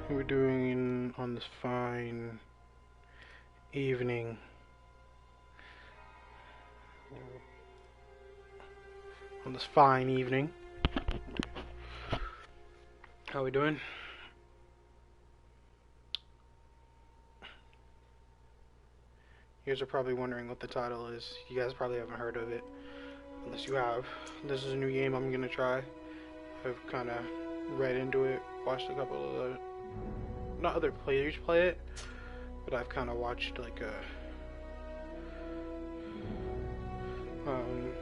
we're doing on this fine evening. On this fine evening. How we doing? You guys are probably wondering what the title is. You guys probably haven't heard of it. Unless you have. This is a new game I'm gonna try. I've kind of read into it, watched a couple of the, not other players play it, but I've kind of watched like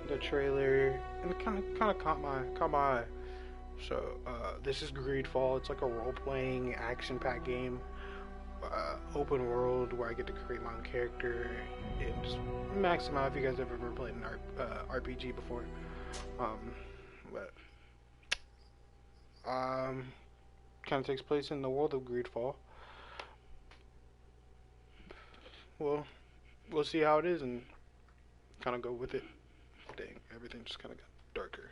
the trailer, and it kind of caught my eye. So this is Greedfall. It's like a role-playing, action-packed game, open world where I get to create my own character. It's max amount if you guys have ever played an RPG before. Kind of takes place in the world of Greedfall. Well, we'll see how it is and kind of go with it. Dang, everything just kind of got darker.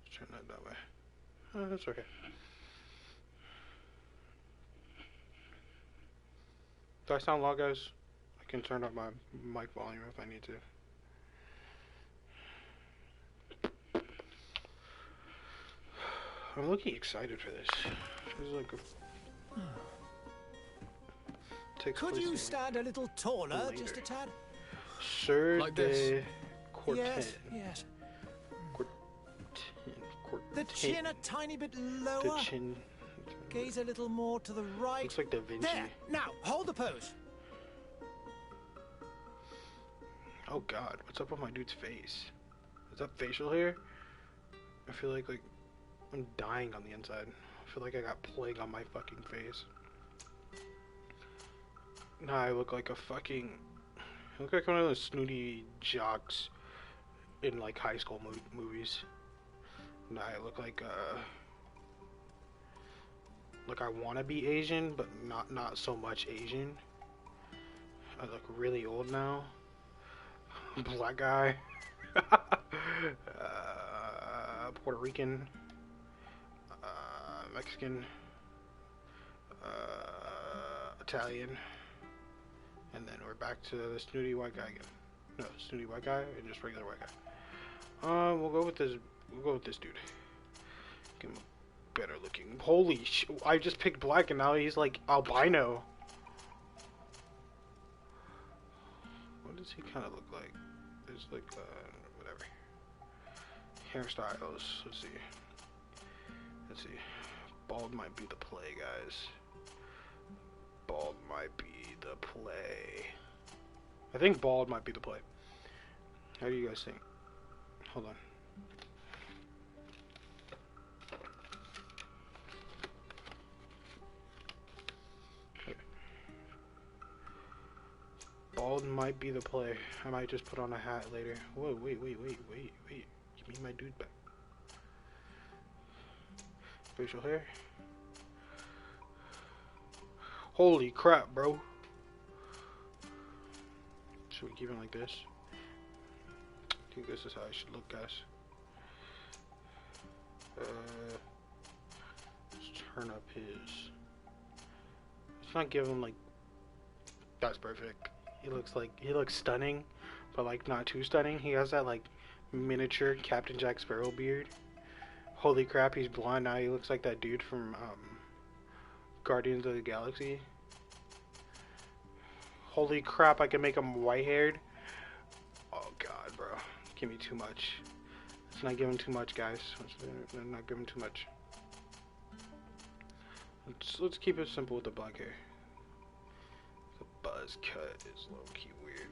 Let's turn that way. That's okay. Do I sound loud, guys? I can turn up my mic volume if I need to. I'm looking excited for this. This is like a... Could you stand a little taller, just a tad? Sir like de Corten. Yes. Corten. The chin a tiny bit lower. The chin. Gaze a little more to the right. Looks like Da Vinci. There. Now, hold the pose. Oh God, what's up with my dude's face? Is that facial hair? I feel like I'm dying on the inside. I feel like I got plague on my fucking face. Nah, I look like a fucking... I look like one of those snooty jocks in like high school movies. Nah, I look like I want to be Asian, but not so much Asian. I look really old now. Black guy. Puerto Rican. Mexican. Italian. And then we're back to the snooty white guy again. No, snooty white guy and just regular white guy. We'll go with this. We'll go with this dude. Give him a better looking. Holy sh! I just picked black and now he's like albino. What does he kind of look like? There's like whatever. Hairstyles. Let's see. Let's see. Bald might be the play, guys. Bald might be the play. I think bald might be the play. How do you guys think? Hold on. Okay. Bald might be the play. I might just put on a hat later. Whoa, wait. Give me my dude back. Facial hair. Holy crap, bro. Should we keep it like this? I think this is how I should look, guys. Let's turn up his... Let's not give him like... That's perfect. He looks stunning, but like not too stunning. He has that like miniature Captain Jack Sparrow beard. Holy crap, he's blonde now. He looks like that dude from Guardians of the Galaxy. Holy crap, I can make him white-haired. Oh God, bro. Give me too much. Let's not give him too much, guys. Let's not give him too much. Let's keep it simple with the black hair. The buzz cut is low-key weird.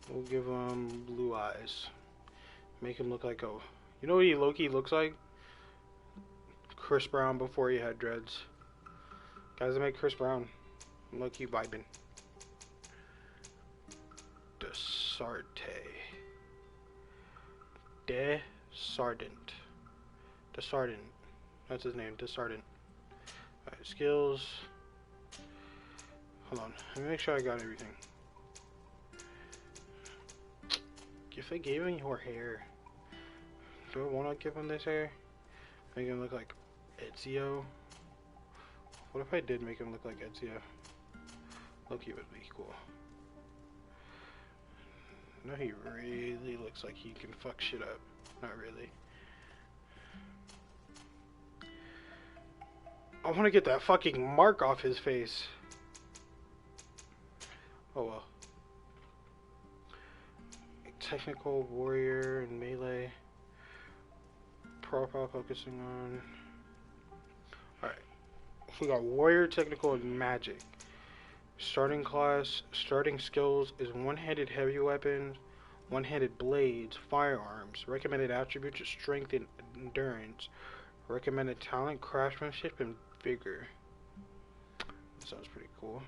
We'll give him blue eyes. Make him look like a... You know what he low-key looks like? Chris Brown before he had dreads. Guys that make Chris Brown. I'm low-key vibing. Desardent. That's his name, Desardent. Alright, skills. Hold on. Let me make sure I got everything. If I gave him your hair, do I want to give him this hair? Make him look like Ezio. What if I did make him look like Ezio? Loki would be cool. No, he really looks like he can fuck shit up. Not really. I want to get that fucking mark off his face. Oh well. Technical, warrior, and melee. Profile focusing on. Alright. We got warrior, technical, and magic. Starting class, starting skills is one-handed heavy weapons, one-handed blades, firearms. Recommended attributes are strength and endurance. Recommended talent, craftsmanship, and vigor. That sounds pretty cool.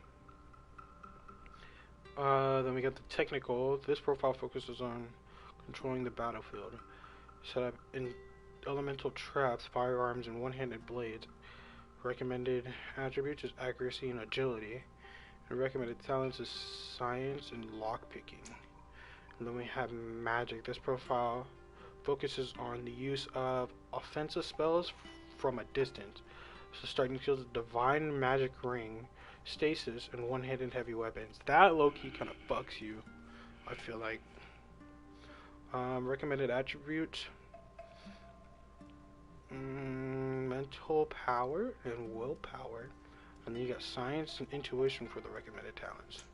Then we got the technical. This profile focuses on controlling the battlefield. Set up in elemental traps, firearms, and one-handed blades. Recommended attributes is accuracy and agility. And recommended talents is science and lockpicking. And then we have magic. This profile focuses on the use of offensive spells from a distance. So starting skills, divine magic ring, stasis, and one-handed heavy weapons. That low-key kind of fucks you, I feel like. Recommended attributes, mental power and willpower. And then you got science and intuition for the recommended talents.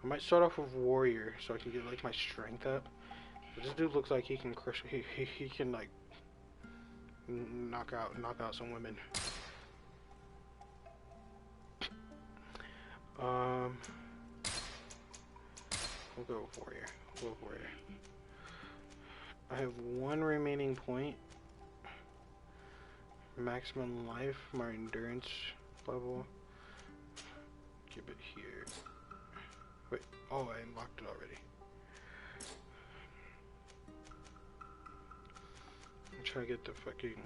I might start off with warrior so I can get like my strength up. This dude looks like he can crush. He can like knock out some women. We'll go with warrior. We'll go with warrior. I have one remaining point. Maximum life, my endurance level. Keep it here. Wait, oh, I unlocked it already. I'm trying to get the fucking.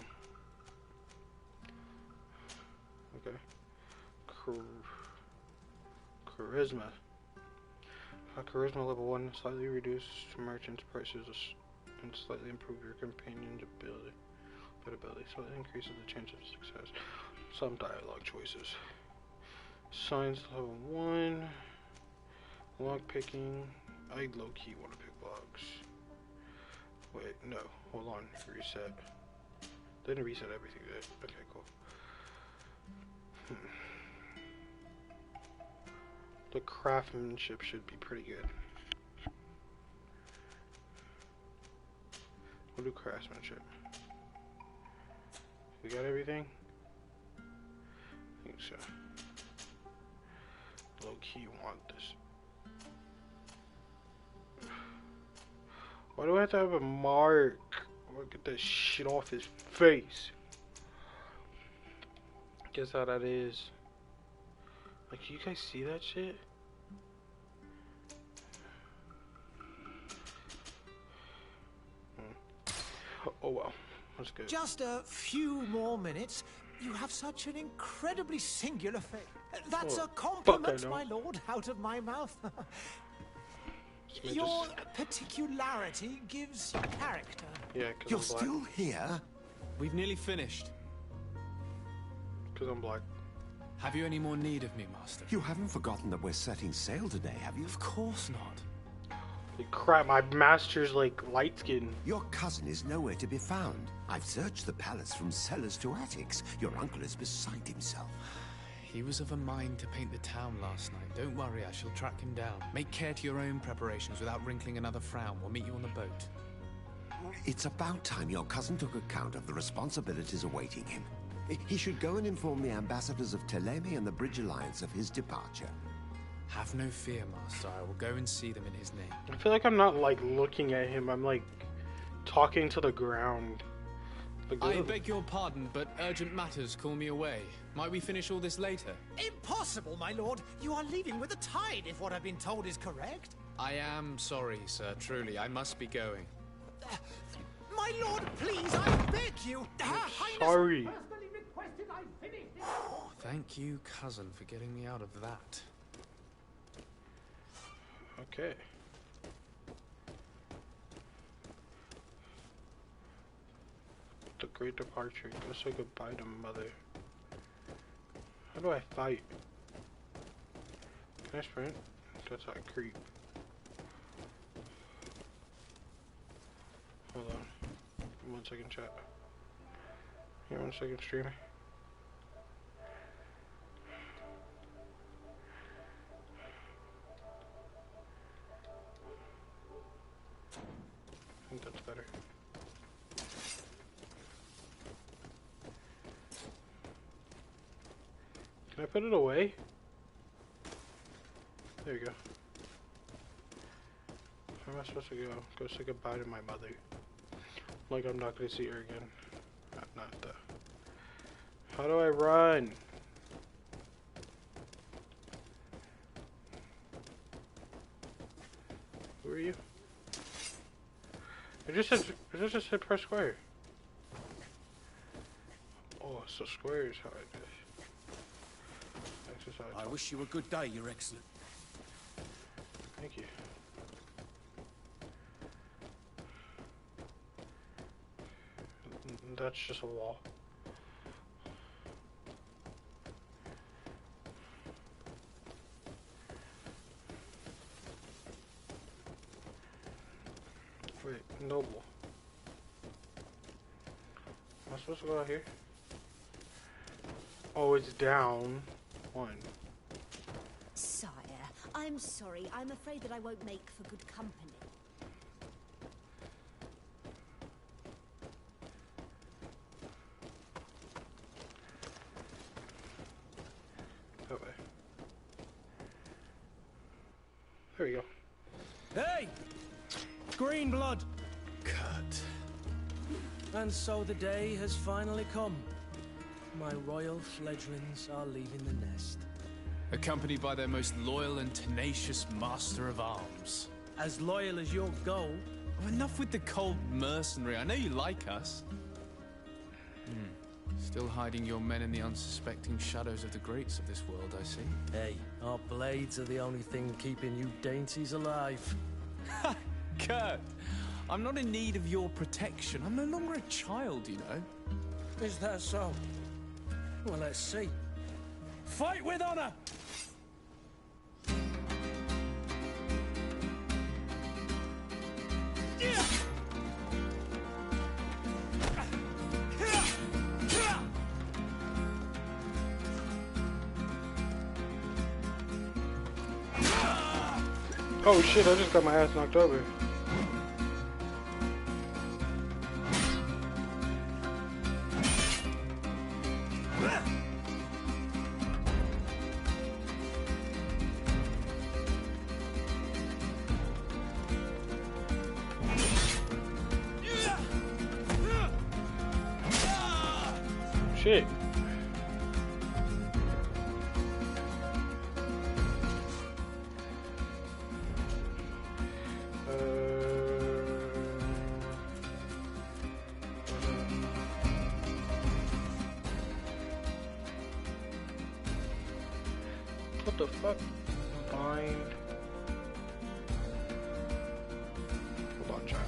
Okay. Charisma. Charisma level 1, slightly reduce merchants' prices and slightly improve your companion's ability. Slightly increases the chance of success. Some dialogue choices. Science level 1. Lock picking. I low key want to pick locks. Wait, no. Hold on. Reset. Didn't reset everything, did it? Okay, cool. The craftsmanship should be pretty good. We'll do craftsmanship. We got everything? I think so. Low key want this. Why do I have to have a mark? I'll get that shit off his face. Guess how that is. Like, you guys see that shit? Oh well. That's good. Just a few more minutes. You have such an incredibly singular face. That's a compliment, my lord, out of my mouth. Your particularity gives you character. Yeah, you're still here? We've nearly finished. Because I'm black. Have you any more need of me, Master? You haven't forgotten that we're setting sail today, have you? Of course not. Crap, my master's like light skin. Your cousin is nowhere to be found. I've searched the palace from cellars to attics. Your uncle is beside himself. He was of a mind to paint the town last night. Don't worry, I shall track him down. Make care to your own preparations without wrinkling another frown. We'll meet you on the boat. It's about time your cousin took account of the responsibilities awaiting him. He should go and inform the ambassadors of Teleme and the Bridge Alliance of his departure. Have no fear, Master. I will go and see them in his name. I feel like I'm not like looking at him. I'm like talking to the ground. Like, I beg your pardon, but urgent matters call me away. Might we finish all this later? Impossible, my lord. You are leaving with the tide, if what I've been told is correct. I am sorry, sir. Truly, I must be going. My lord, please, I beg you. Sorry. Personally requested I finish this. Thank you, cousin, for getting me out of that. The great departure. Go say goodbye to mother. How do I fight? Can I sprint? That's how I creep. Hold on. 1 second, chat. Here, 1 second, streamer. I think that's better. Can I put it away? There you go. Where am I supposed to go? Go say goodbye to my mother. Like I'm not gonna see her again. Not that. How do I run? Who are you? It just said press square. Oh, so square is how I do. I wish you a good day, Your Excellent. Thank you. That's just a wall. Wait, noble. Am I supposed to go out here? Oh, it's down. 1. Sire, I'm sorry. I'm afraid that I won't make for good company. That way. There we go. Hey! Green blood! Cut. And so the day has finally come. My royal fledglings are leaving the nest. Accompanied by their most loyal and tenacious master of arms. As loyal as your goal. Oh, enough with the cold mercenary. I know you like us. Still hiding your men in the unsuspecting shadows of the greats of this world, I see. Hey, our blades are the only thing keeping you dainties alive. Ha! Kurt! I'm not in need of your protection. I'm no longer a child, you know. Is that so? Well, let's see. Fight with honor! Oh shit, I just got my ass knocked over. Shit. What the fuck? Bind. Hold on, chat.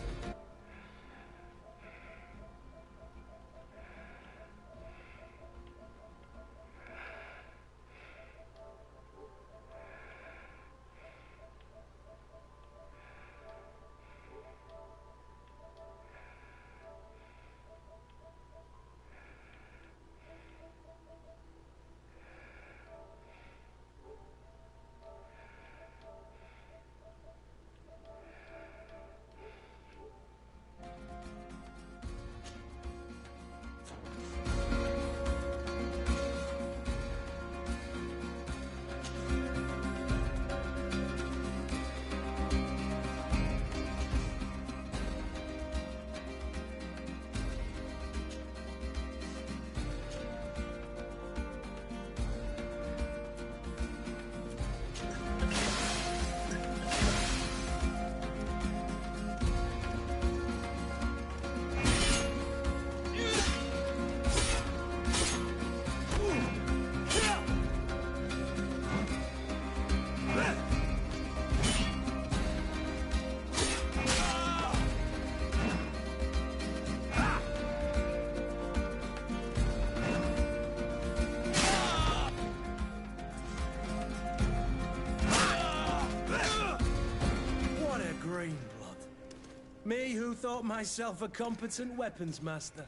thought myself a competent weapons master.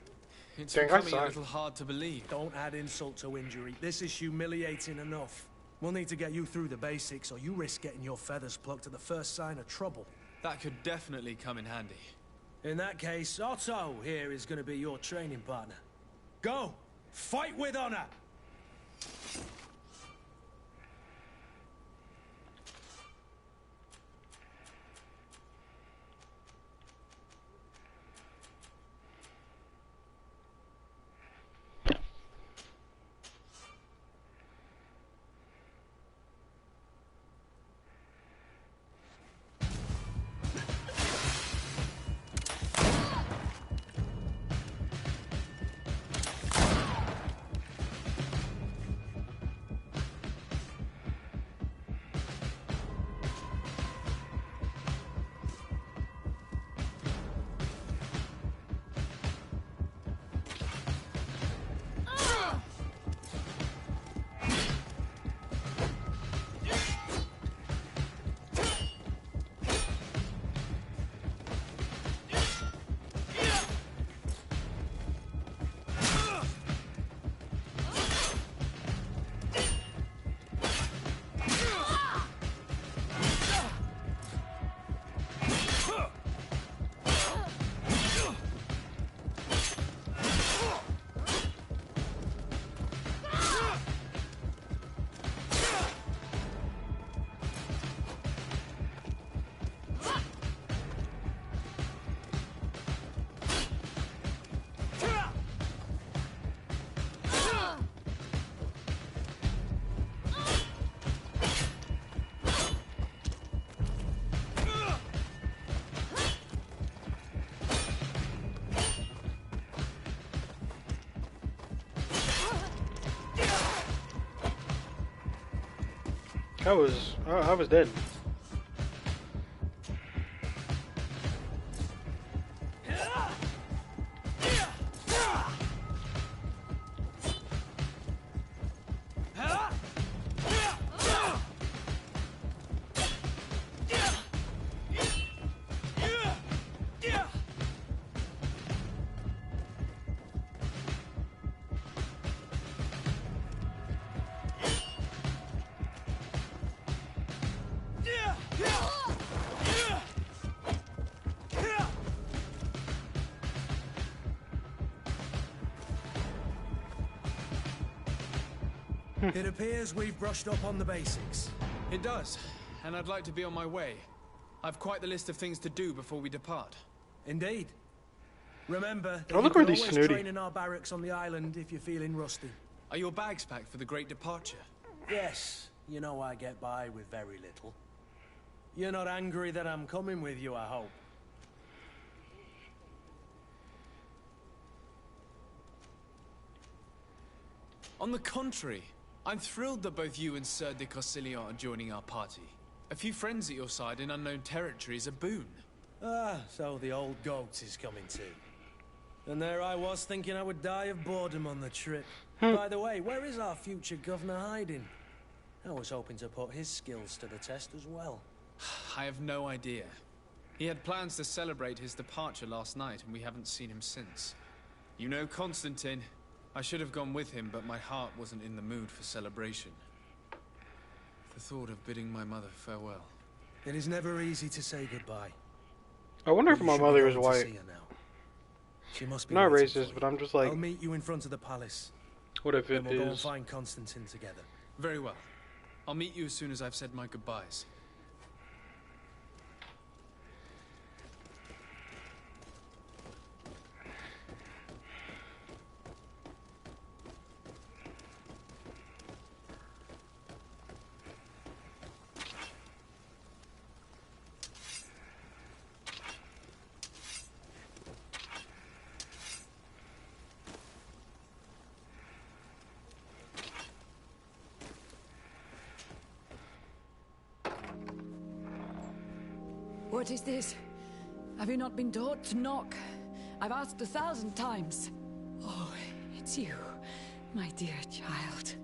It's Dang, I becoming saw a it. little hard to believe. Don't add insult to injury. This is humiliating enough. We'll need to get you through the basics, or you risk getting your feathers plucked at the first sign of trouble. That could definitely come in handy. In that case, Otto here is going to be your training partner. Go! Fight with honor! I was dead. It appears we've brushed up on the basics. It does, and I'd like to be on my way. I've quite the list of things to do before we depart. Indeed. Remember, that Oh, you look can where these always snooty. train in our barracks on the island if you're feeling rusty. Are your bags packed for the great departure? Yes, you know I get by with very little. You're not angry that I'm coming with you, I hope. On the contrary, I'm thrilled that both you and Sir de Corsilion are joining our party. A few friends at your side in unknown territory is a boon. Ah, so the old goat is coming too. And there I was thinking I would die of boredom on the trip. By the way, where is our future governor hiding? I was hoping to put his skills to the test as well. I have no idea. He had plans to celebrate his departure last night, and we haven't seen him since. You know Constantine. I should have gone with him, but my heart wasn't in the mood for celebration. The thought of bidding my mother farewell. It is never easy to say goodbye. I wonder if You my should be mother is going to white. see her now. She must be Not waiting racist, for but you. I'm just like, I'll meet you in front of the palace. what if it And we'll go and is? find Constantine together. Very well. I'll meet you as soon as I've said my goodbyes. What is this? Have you not been taught to knock? I've asked 1,000 times. Oh, it's you, my dear child.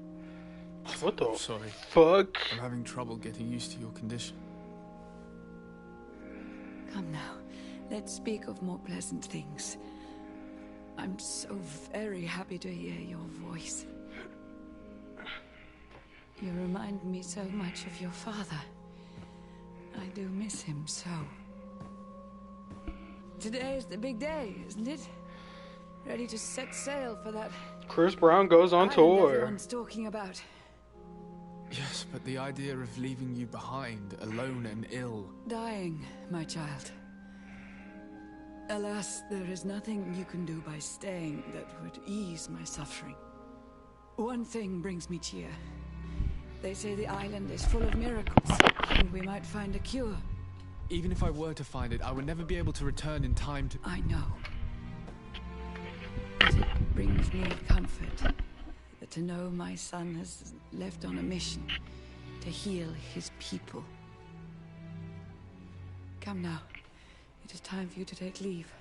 What the Sorry. fuck? I'm having trouble getting used to your condition. Come now, let's speak of more pleasant things. I'm so very happy to hear your voice. You remind me so much of your father. I do miss him so. Today is the big day, isn't it? Ready to set sail for that Chris Brown goes on island tour. everyone's talking about. Yes, but the idea of leaving you behind, alone and ill... Dying, my child. Alas, there is nothing you can do by staying that would ease my suffering. One thing brings me cheer. They say the island is full of miracles, and we might find a cure. Even if I were to find it, I would never be able to return in time to... I know. But it brings me comfort to know my son has left on a mission to heal his people. Come now. It is time for you to take leave.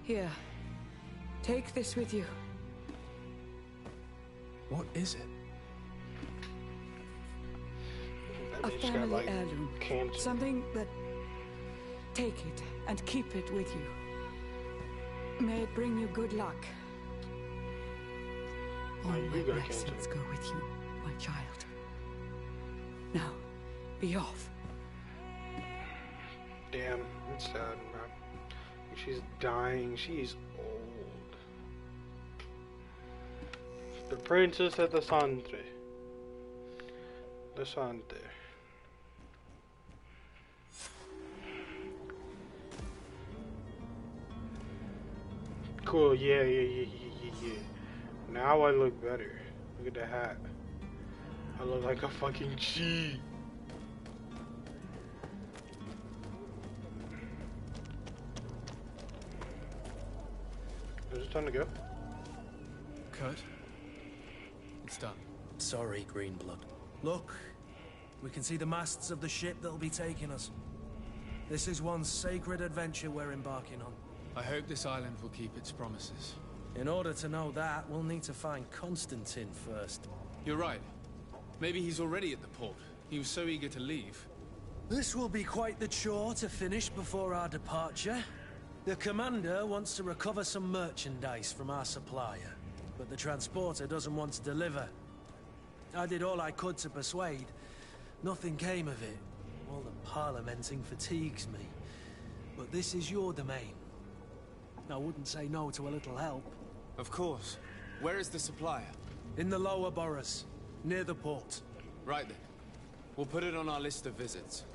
Here. Take this with you. What is it? A family heirloom. Something that... Take it and keep it with you. May it bring you good luck. All my blessings go with you, my child. Now, be off. Damn, it's sad, man. She's dying. She's old. The princess at the Sante. The Sante. Cool, yeah. Now I look better. Look at the hat. I look like a fucking G. Is it time to go? Kurt? It's done. Sorry, Greenblood. Look, we can see the masts of the ship that'll be taking us. This is one sacred adventure we're embarking on. I hope this island will keep its promises. In order to know that, we'll need to find Constantine first. You're right. Maybe he's already at the port. He was so eager to leave. This will be quite the chore to finish before our departure. The commander wants to recover some merchandise from our supplier, but the transporter doesn't want to deliver. I did all I could to persuade. Nothing came of it. All the parliamenting fatigues me. But this is your domain. I wouldn't say no to a little help. Of course. Where is the supplier? In the lower boroughs, near the port. Right then. We'll put it on our list of visits.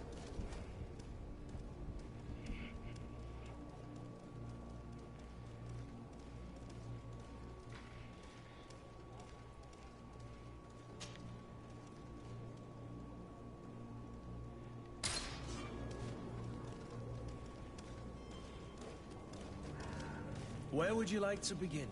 Where would you like to begin?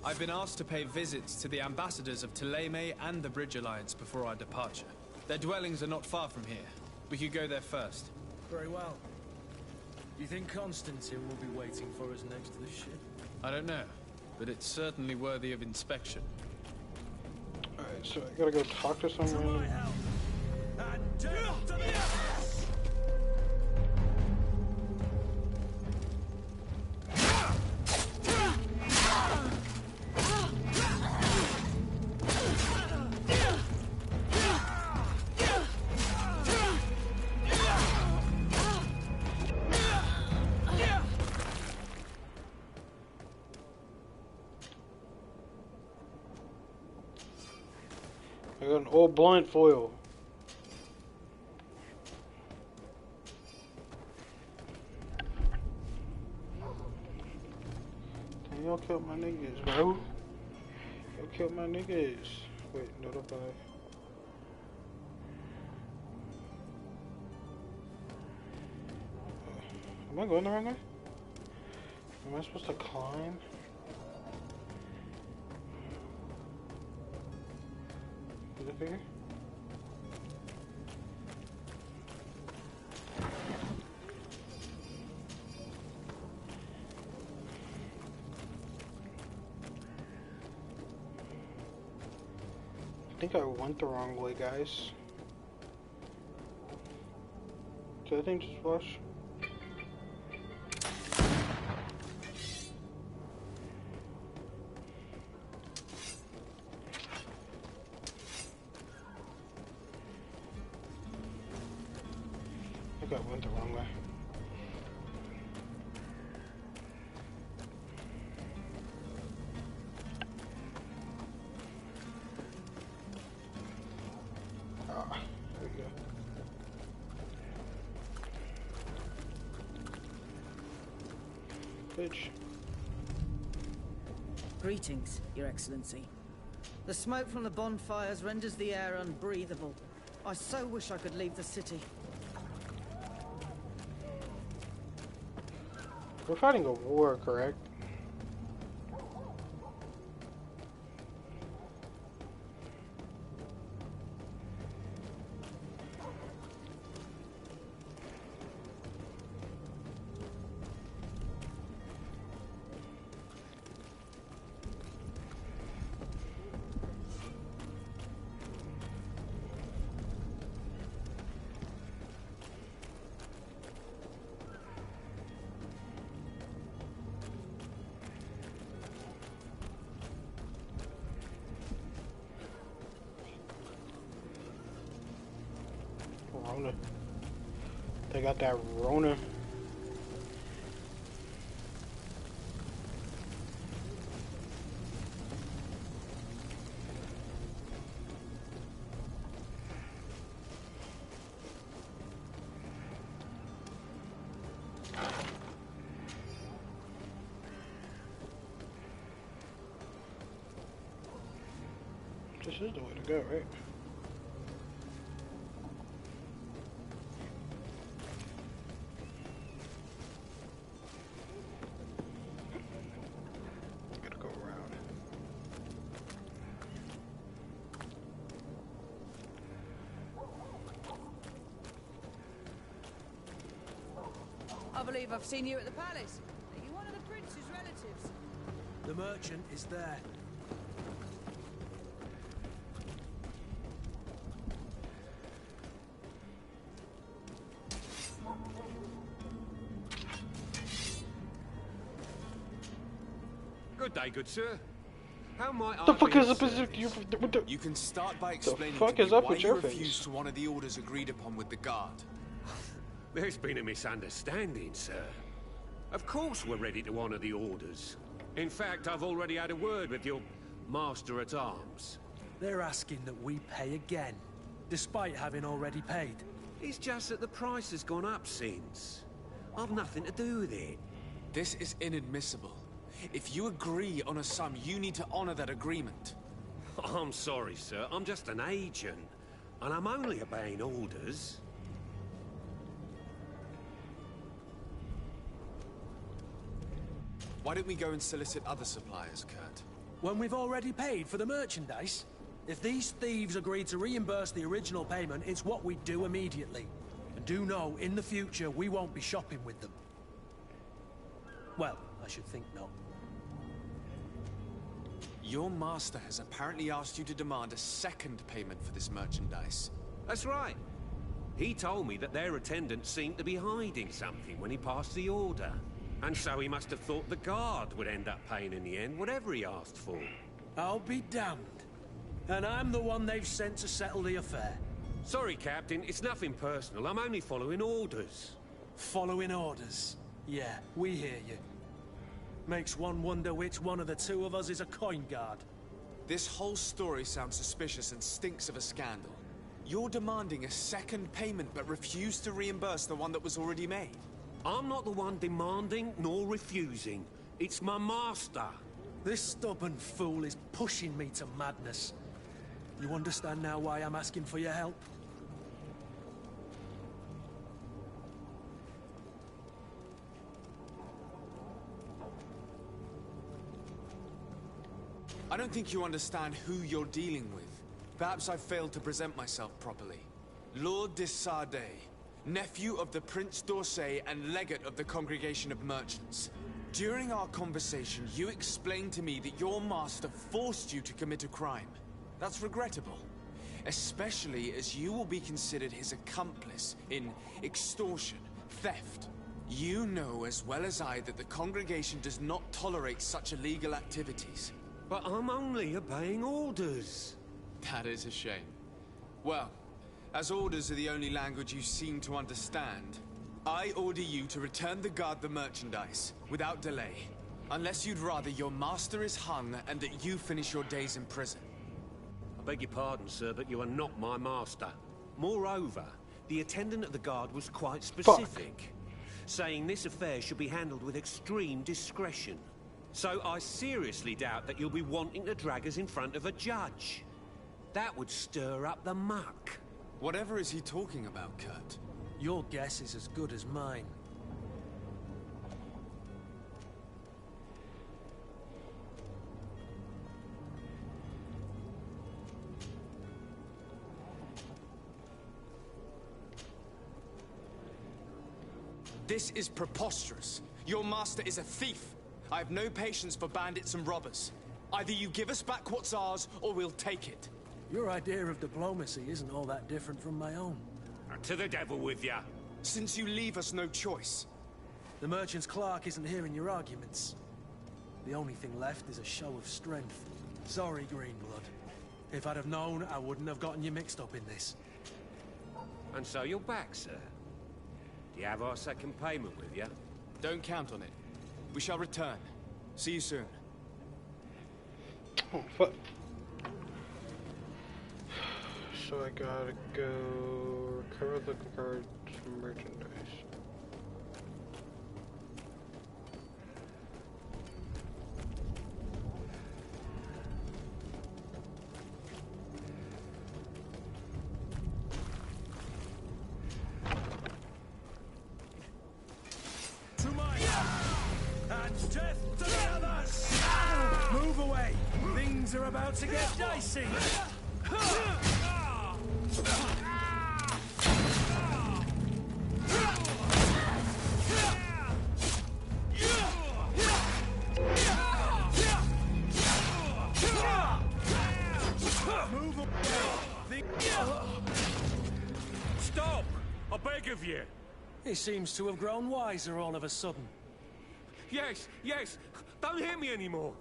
I've been asked to pay visits to the ambassadors of Thélème and the Bridge Alliance before our departure. Their dwellings are not far from here. We could go there first. Very well. You think Constantine will be waiting for us next to the ship? I don't know, but it's certainly worthy of inspection. Alright, so I gotta go talk to someone. I got an old blind foil. Damn, y'all killed my niggas, bro. Y'all killed my niggas. Wait, notify. Am I going the wrong way? Am I supposed to climb? Is it bigger? I think I went the wrong way, guys. Did that thing just flush? I went the wrong way. Ah, there we go. Bitch. Greetings, Your Excellency. The smoke from the bonfires renders the air unbreathable. I so wish I could leave the city. We're fighting a war, correct? Rona. They got that Rona. This is the way to go, right? I believe I've seen you at the palace. Are you one of the prince's relatives? The merchant is there. Good day, good sir. How might I The fuck be is of up? service? You can start by explaining fuck to is me up why with you your refused face? to honor the orders agreed upon with the guard. There's been a misunderstanding, sir. Of course we're ready to honor the orders. In fact, I've already had a word with your master-at-arms. They're asking that we pay again, despite having already paid. It's just that the price has gone up since. I've nothing to do with it. This is inadmissible. If you agree on a sum, you need to honor that agreement. I'm sorry, sir. I'm just an agent. And I'm only obeying orders. Why don't we go and solicit other suppliers, Kurt? When we've already paid for the merchandise? If these thieves agree to reimburse the original payment, it's what we do immediately. And do know, in the future, we won't be shopping with them. Well, I should think not. Your master has apparently asked you to demand a second payment for this merchandise. That's right. He told me that their attendant seemed to be hiding something when he passed the order. And so he must have thought the guard would end up paying in the end, whatever he asked for. I'll be damned. And I'm the one they've sent to settle the affair. Sorry, Captain. It's nothing personal. I'm only following orders. Following orders. Yeah, we hear you. Makes one wonder which one of the two of us is a coin guard. This whole story sounds suspicious and stinks of a scandal. You're demanding a second payment but refuse to reimburse the one that was already made. I'm not the one demanding nor refusing. It's my master. This stubborn fool is pushing me to madness. You understand now why I'm asking for your help? I don't think you understand who you're dealing with. Perhaps I failed to present myself properly. Lord de Sardet, nephew of the Prince d'Orsay and legate of the Congregation of Merchants. During our conversation, you explained to me that your master forced you to commit a crime. That's regrettable, especially as you will be considered his accomplice in extortion, theft. You know as well as I that the Congregation does not tolerate such illegal activities. But I'm only obeying orders. That is a shame. Well, As orders are the only language you seem to understand, I order you to return the guard the merchandise, without delay. Unless you'd rather your master is hung and that you finish your days in prison. I beg your pardon, sir, but you are not my master. Moreover, the attendant of the guard was quite specific, saying this affair should be handled with extreme discretion. So I seriously doubt that you'll be wanting to drag us in front of a judge. That would stir up the muck. Whatever is he talking about, Kurt? Your guess is as good as mine. This is preposterous. Your master is a thief. I have no patience for bandits and robbers. Either you give us back what's ours, or we'll take it. Your idea of diplomacy isn't all that different from my own. To the devil with ya. Since you leave us no choice. The merchant's clerk isn't hearing your arguments. The only thing left is a show of strength. Sorry, Greenblood. If I'd have known, I wouldn't have gotten you mixed up in this. And so you're back, sir. Do you have our second payment with you? Don't count on it. We shall return. See you soon. Oh, fuck. So I gotta go recover the guard's merchandise. To my and death to the others! Move away! Things are about to get dicey! Stop! I beg of you! He seems to have grown wiser all of a sudden. Yes, yes! Don't hit me anymore!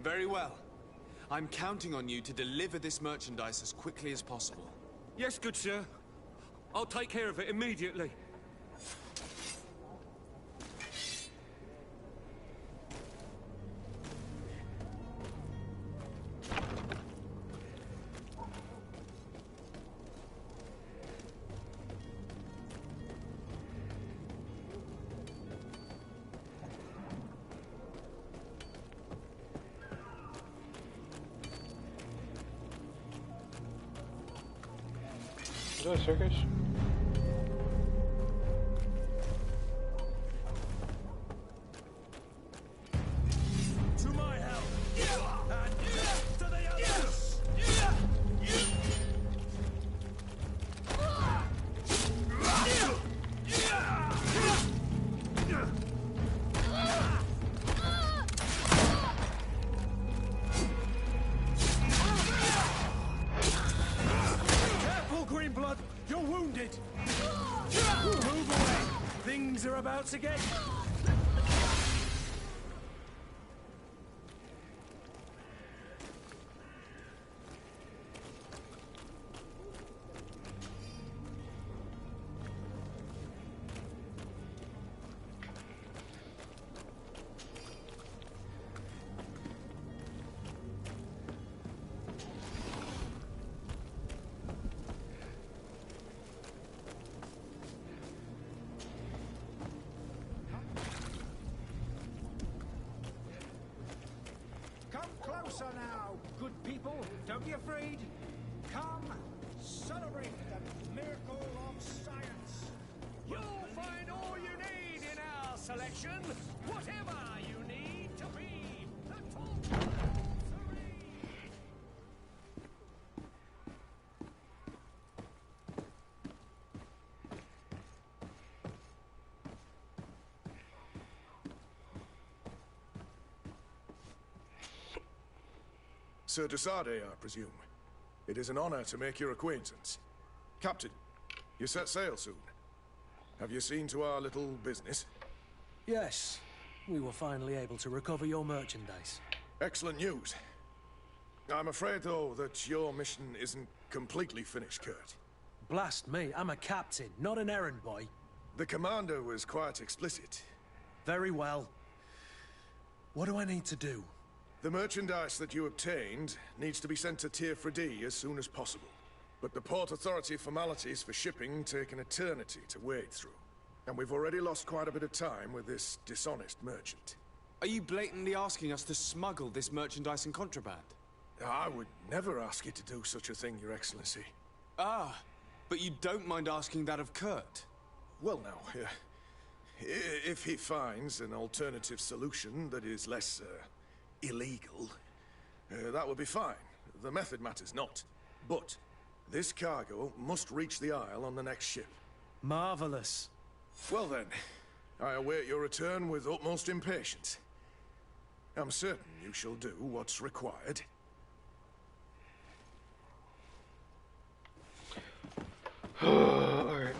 Very well. I'm counting on you to deliver this merchandise as quickly as possible. Yes, good sir. I'll take care of it immediately. Is that a circus? To my help! And death to the others! Careful, Greenblood! You're wounded! Move away! Things are about to get... Come closer now, good people. Don't be afraid. Come, celebrate the miracle of science. You'll find all you need in our selection. Whatever you need to be the top. Sir Desade, I presume. It is an honor to make your acquaintance. Captain, you set sail soon. Have you seen to our little business? Yes, we were finally able to recover your merchandise. Excellent news. I'm afraid, though, that your mission isn't completely finished, Kurt. blast me. I'm a captain, not an errand boy. The commander was quite explicit. Very well. What do I need to do? The merchandise that you obtained needs to be sent to Tier 4D as soon as possible. But the Port Authority formalities for shipping take an eternity to wade through. And we've already lost quite a bit of time with this dishonest merchant. Are you blatantly asking us to smuggle this merchandise in contraband? I would never ask you to do such a thing, Your Excellency. Ah, but you don't mind asking that of Kurt? Well, now, if he finds an alternative solution that is less, illegal, that would be fine. The method matters not. But this cargo must reach the Isle on the next ship. Marvelous. Well then, I await your return with utmost impatience. I'm certain you shall do what's required. Alright.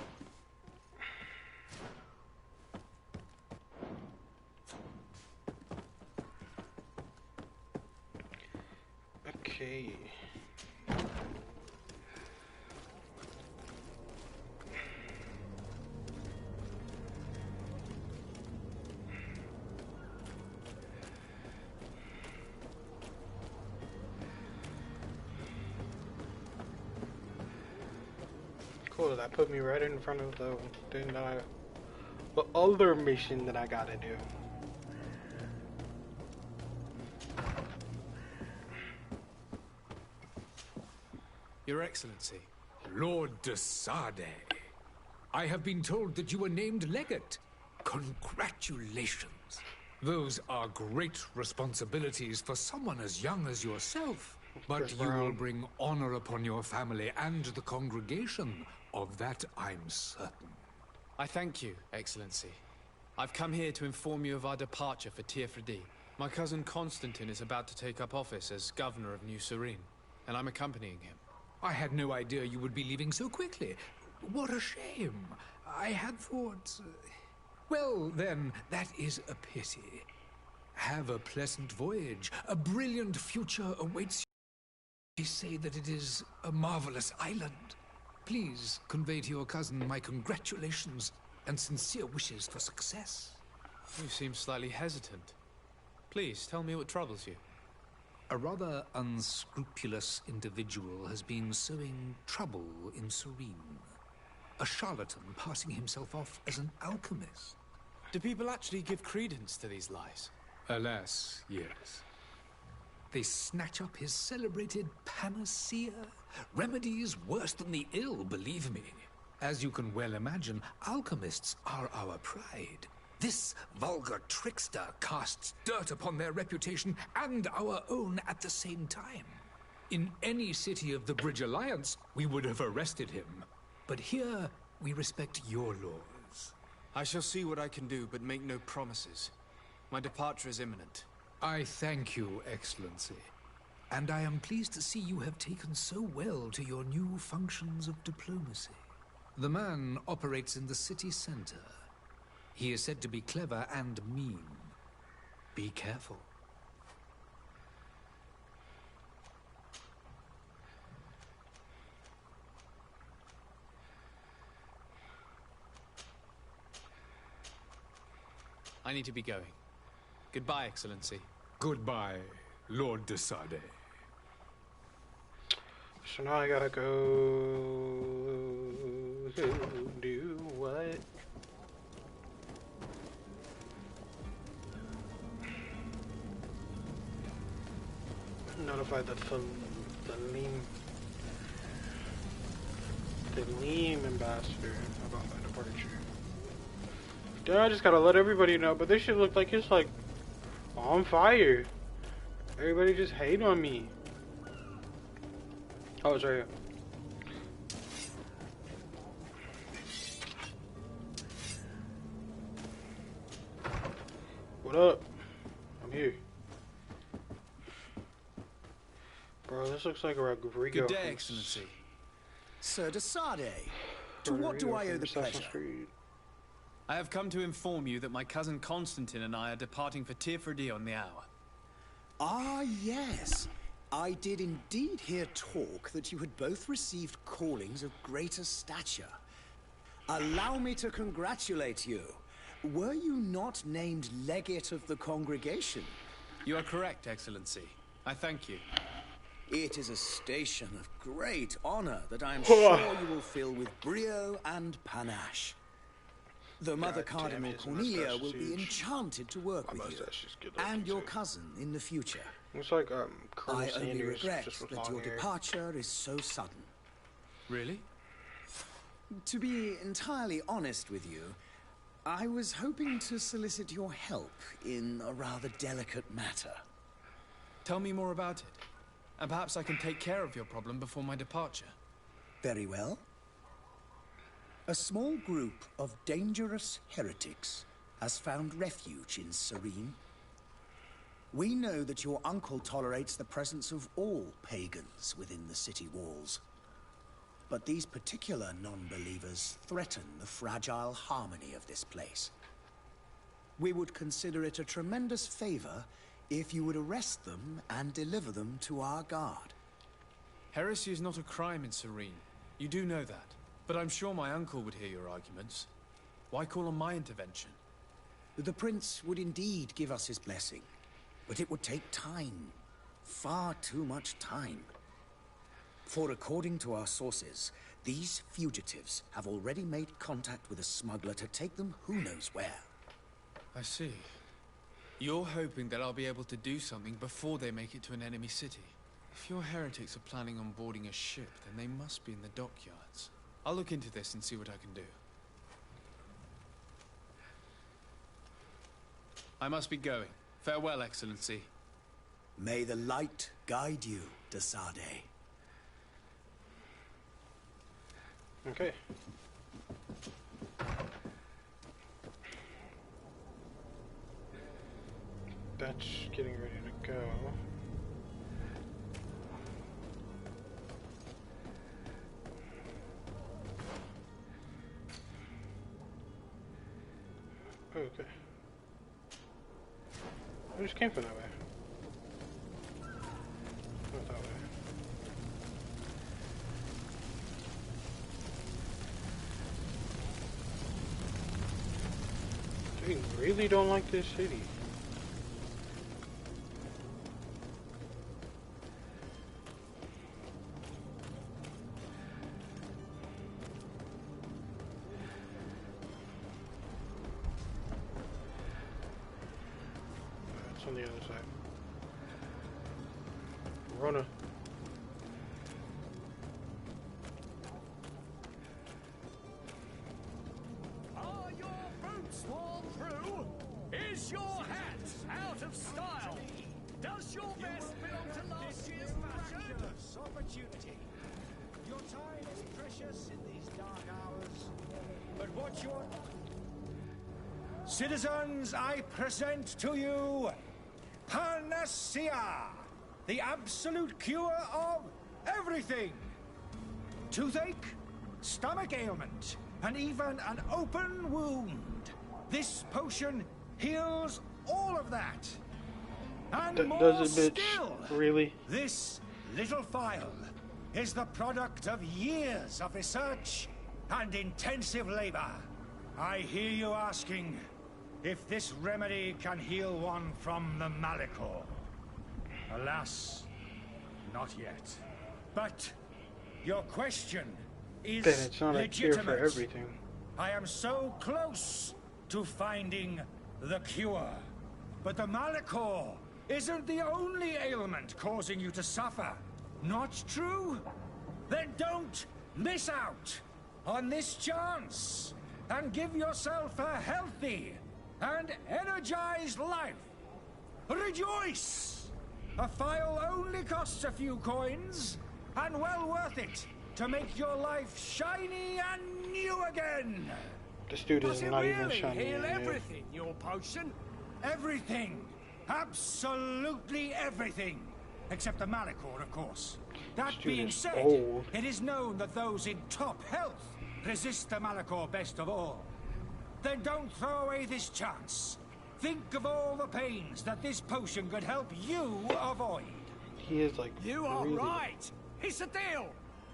Okay. Cool, that put me right in front of the thing that the other mission that I gotta do. Your Excellency. Lord de Sade, I have been told that you were named legate. Congratulations. Those are great responsibilities for someone as young as yourself. But you will bring honor upon your family and the congregation. Of that, I'm certain. I thank you, Excellency. I've come here to inform you of our departure for Tier 4D. My cousin Constantine is about to take up office as governor of New Serene, and I'm accompanying him. I had no idea you would be leaving so quickly. What a shame. I had thought... Well, then, that is a pity. Have a pleasant voyage. A brilliant future awaits you. They say that it is a marvelous island. Please convey to your cousin my congratulations and sincere wishes for success. You seem slightly hesitant. Please, tell me what troubles you. A rather unscrupulous individual has been sowing trouble in Serene. A charlatan passing himself off as an alchemist. Do people actually give credence to these lies? Alas, yes. They snatch up his celebrated panacea. Remedies worse than the ill, believe me. As you can well imagine, alchemists are our pride. This vulgar trickster casts dirt upon their reputation and our own at the same time. In any city of the Bridge Alliance, we would have arrested him. But here, we respect your laws. I shall see what I can do, but make no promises. My departure is imminent. I thank you, Excellency. And I am pleased to see you have taken so well to your new functions of diplomacy. The man operates in the city center. He is said to be clever and mean. Be careful. I need to be going. Goodbye, Excellency. Goodbye, Lord de Sade. So now I gotta go do what? Notify the Thaleem ambassador about my departure. Then I just gotta let everybody know, but this shit look like it's like on fire. Everybody just hate on me. Oh, it's right here. What up? I'm here. Bro, this looks like a Rodrigo. Good day, Excellency. Sir de Sade, to what do I owe the pleasure? I have come to inform you that my cousin Constantine and I are departing for Tier 4D on the hour. Ah, yes. I did indeed hear talk that you had both received callings of greater stature. Allow me to congratulate you. Were you not named legate of the congregation? You are correct, Excellency. I thank you. It is a station of great honor that I am sure you will fill with brio and panache. The Mother Cardinal Cornelia will be enchanted to work with you, and your cousin in the future. Looks like Colonel I only Sanders regret just with that long your hair. departure is so sudden. Really? To be entirely honest with you, I was hoping to solicit your help in a rather delicate matter. Tell me more about it, and perhaps I can take care of your problem before my departure. Very well. A small group of dangerous heretics has found refuge in Serene. We know that your uncle tolerates the presence of all pagans within the city walls. But these particular non-believers threaten the fragile harmony of this place. We would consider it a tremendous favor if you would arrest them and deliver them to our guard. Heresy is not a crime in Serene. You do know that. But I'm sure my uncle would hear your arguments. Why call on my intervention? The prince would indeed give us his blessing, but it would take time. Far too much time. For according to our sources, these fugitives have already made contact with a smuggler to take them who knows where. I see. You're hoping that I'll be able to do something before they make it to an enemy city. If your heretics are planning on boarding a ship, then they must be in the dockyards. I'll look into this and see what I can do. I must be going. Farewell, Excellency. May the light guide you, de Sade. Okay. That's getting ready to go. Okay. I just came from that way. Not that way. They really don't like this city. It's on the other side. Rona. Are your boots worn through? Is your hat out of style? Does your vest belong to last year's fashion? Opportunity. Your time is precious in these dark hours. But what your... Citizens, I present to you Panacea, the absolute cure of everything. Toothache, stomach ailment, and even an open wound. This potion heals all of that. And more does it, bitch? still. Really? This little phial is the product of years of research and intensive labor. I hear you asking if this remedy can heal one from the Malachor. Alas, not yet. But your question is Then it's not a cure legitimate. for everything. I am so close to finding the cure. But the Malachor isn't the only ailment causing you to suffer. Not true? Then don't miss out on this chance and give yourself a healthy and energized life. Rejoice! A phial only costs a few coins, and well worth it to make your life shiny and new again. This dude is not even Does it shiny. really heal in it. everything, your potion? Everything. Absolutely everything. Except the Malachor, of course. That dude being is said, old. it is known that those in top health resist the Malachor best of all. Then don't throw away this chance. Think of all the pains that this potion could help you avoid. he is like You are really... right. It's a deal.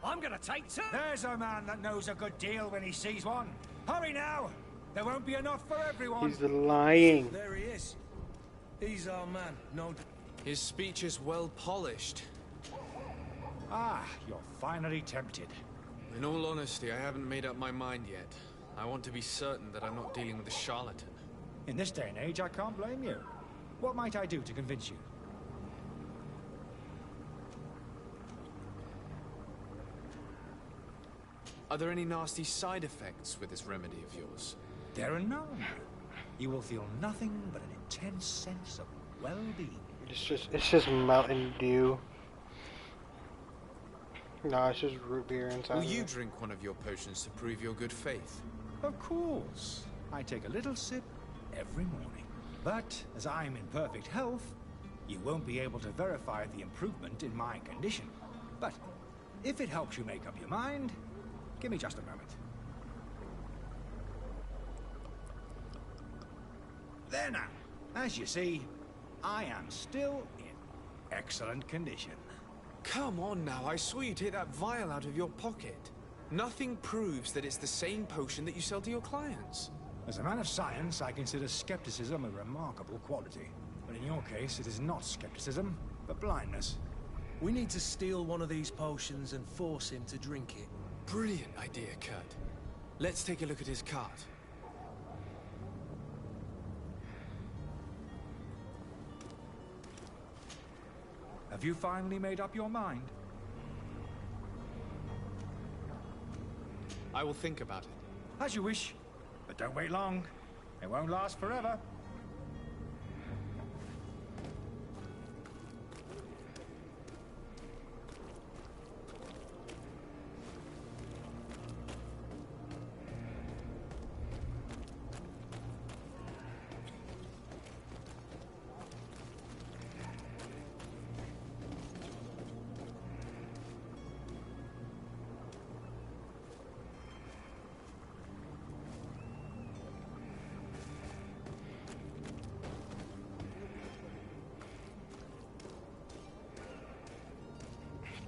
I'm gonna take two. There's a man that knows a good deal when he sees one. Hurry now. There won't be enough for everyone. He's lying. There he is. He's our man. No. His speech is well polished. Ah, you're finally tempted. In all honesty, I haven't made up my mind yet. I want to be certain that I'm not dealing with a charlatan. In this day and age, I can't blame you. What might I do to convince you? Are there any nasty side effects with this remedy of yours? There are none. You will feel nothing but an intense sense of well-being. It's just Mountain Dew. No, it's just root beer inside. Will you drink one of your potions to prove your good faith? Of course. I take a little sip every morning. But as I'm in perfect health, you won't be able to verify the improvement in my condition. But if it helps you make up your mind, give me just a moment. There now. As you see, I am still in excellent condition. Come on now, I saw you take that vial out of your pocket. Nothing proves that it's the same potion that you sell to your clients. As a man of science, I consider skepticism a remarkable quality. But in your case, it is not skepticism, but blindness. We need to steal one of these potions and force him to drink it. Brilliant idea, Kurt. Let's take a look at his cart. Have you finally made up your mind? I will think about it. As you wish, but don't wait long. It won't last forever.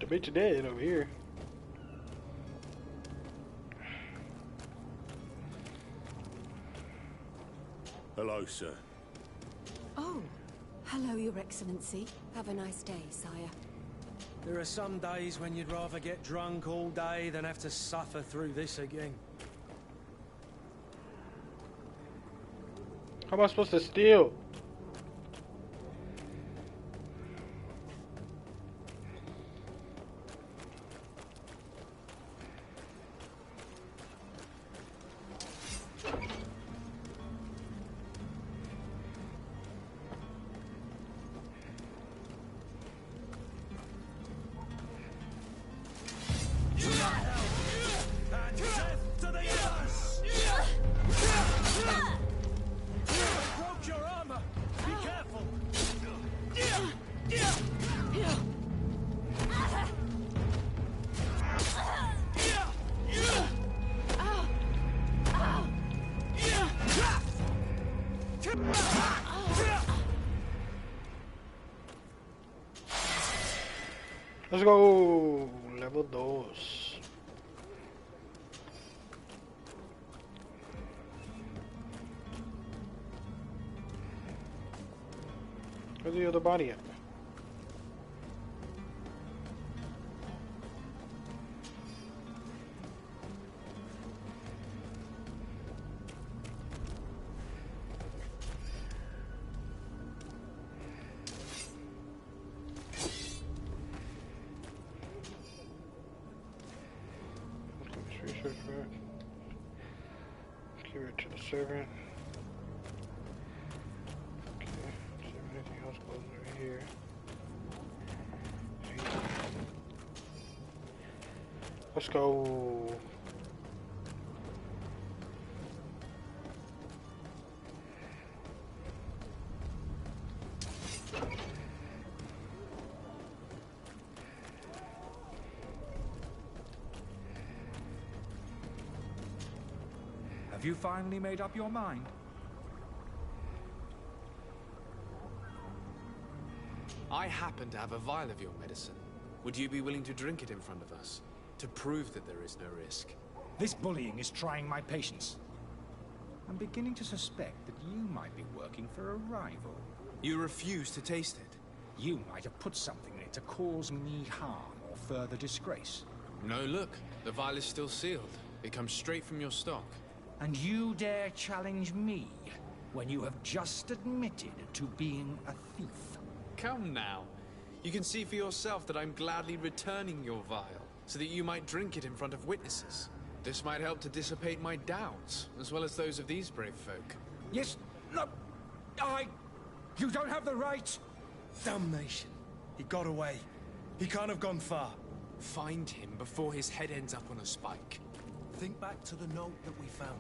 The bitch dead over here. Hello, sir. Oh, hello, Your Excellency. Have a nice day, sire. There are some days when you'd rather get drunk all day than have to suffer through this again. How am I supposed to steal? Let's go! Level 2. Where's the other body at? Give it to the servant. Okay, see if anything else goes over here. Let's go. Have you finally made up your mind? I I happen to have a vial of your medicine. Would you be willing to drink it in front of us? To prove that there is no risk? This bullying is trying my patience. I'm beginning to suspect that you might be working for a rival. You refuse to taste it? You might have put something in it to cause me harm or further disgrace. No, look. The vial is still sealed. It comes straight from your stock. And you dare challenge me when you have just admitted to being a thief? Come now. You can see for yourself that I'm gladly returning your vial, so that you might drink it in front of witnesses. This might help to dissipate my doubts, as well as those of these brave folk. Yes, no, you don't have the right! Damnation. He got away. He can't have gone far. Find him before his head ends up on a spike. Think back to the note that we found.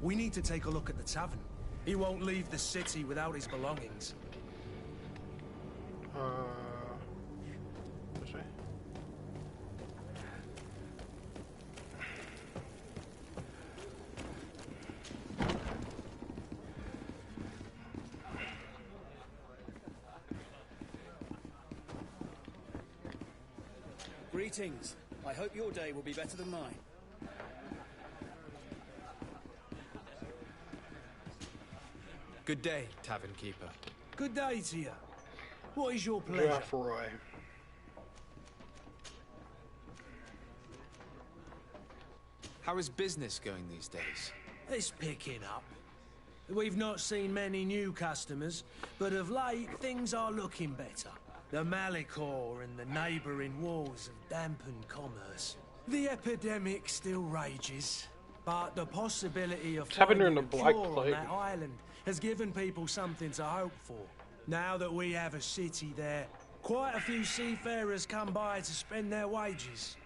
We need to take a look at the tavern. He won't leave the city without his belongings. This way? Greetings. I hope your day will be better than mine. Good day, tavern keeper. Good day to you. What is your pleasure? Geoffroy. How is business going these days? It's picking up. We've not seen many new customers, but of late things are looking better. The Malachor and the neighbouring wars have dampened commerce. The epidemic still rages, but the possibility of finding a cure on that island has given people something to hope for. Now that we have a city there, quite a few seafarers come by to spend their wages.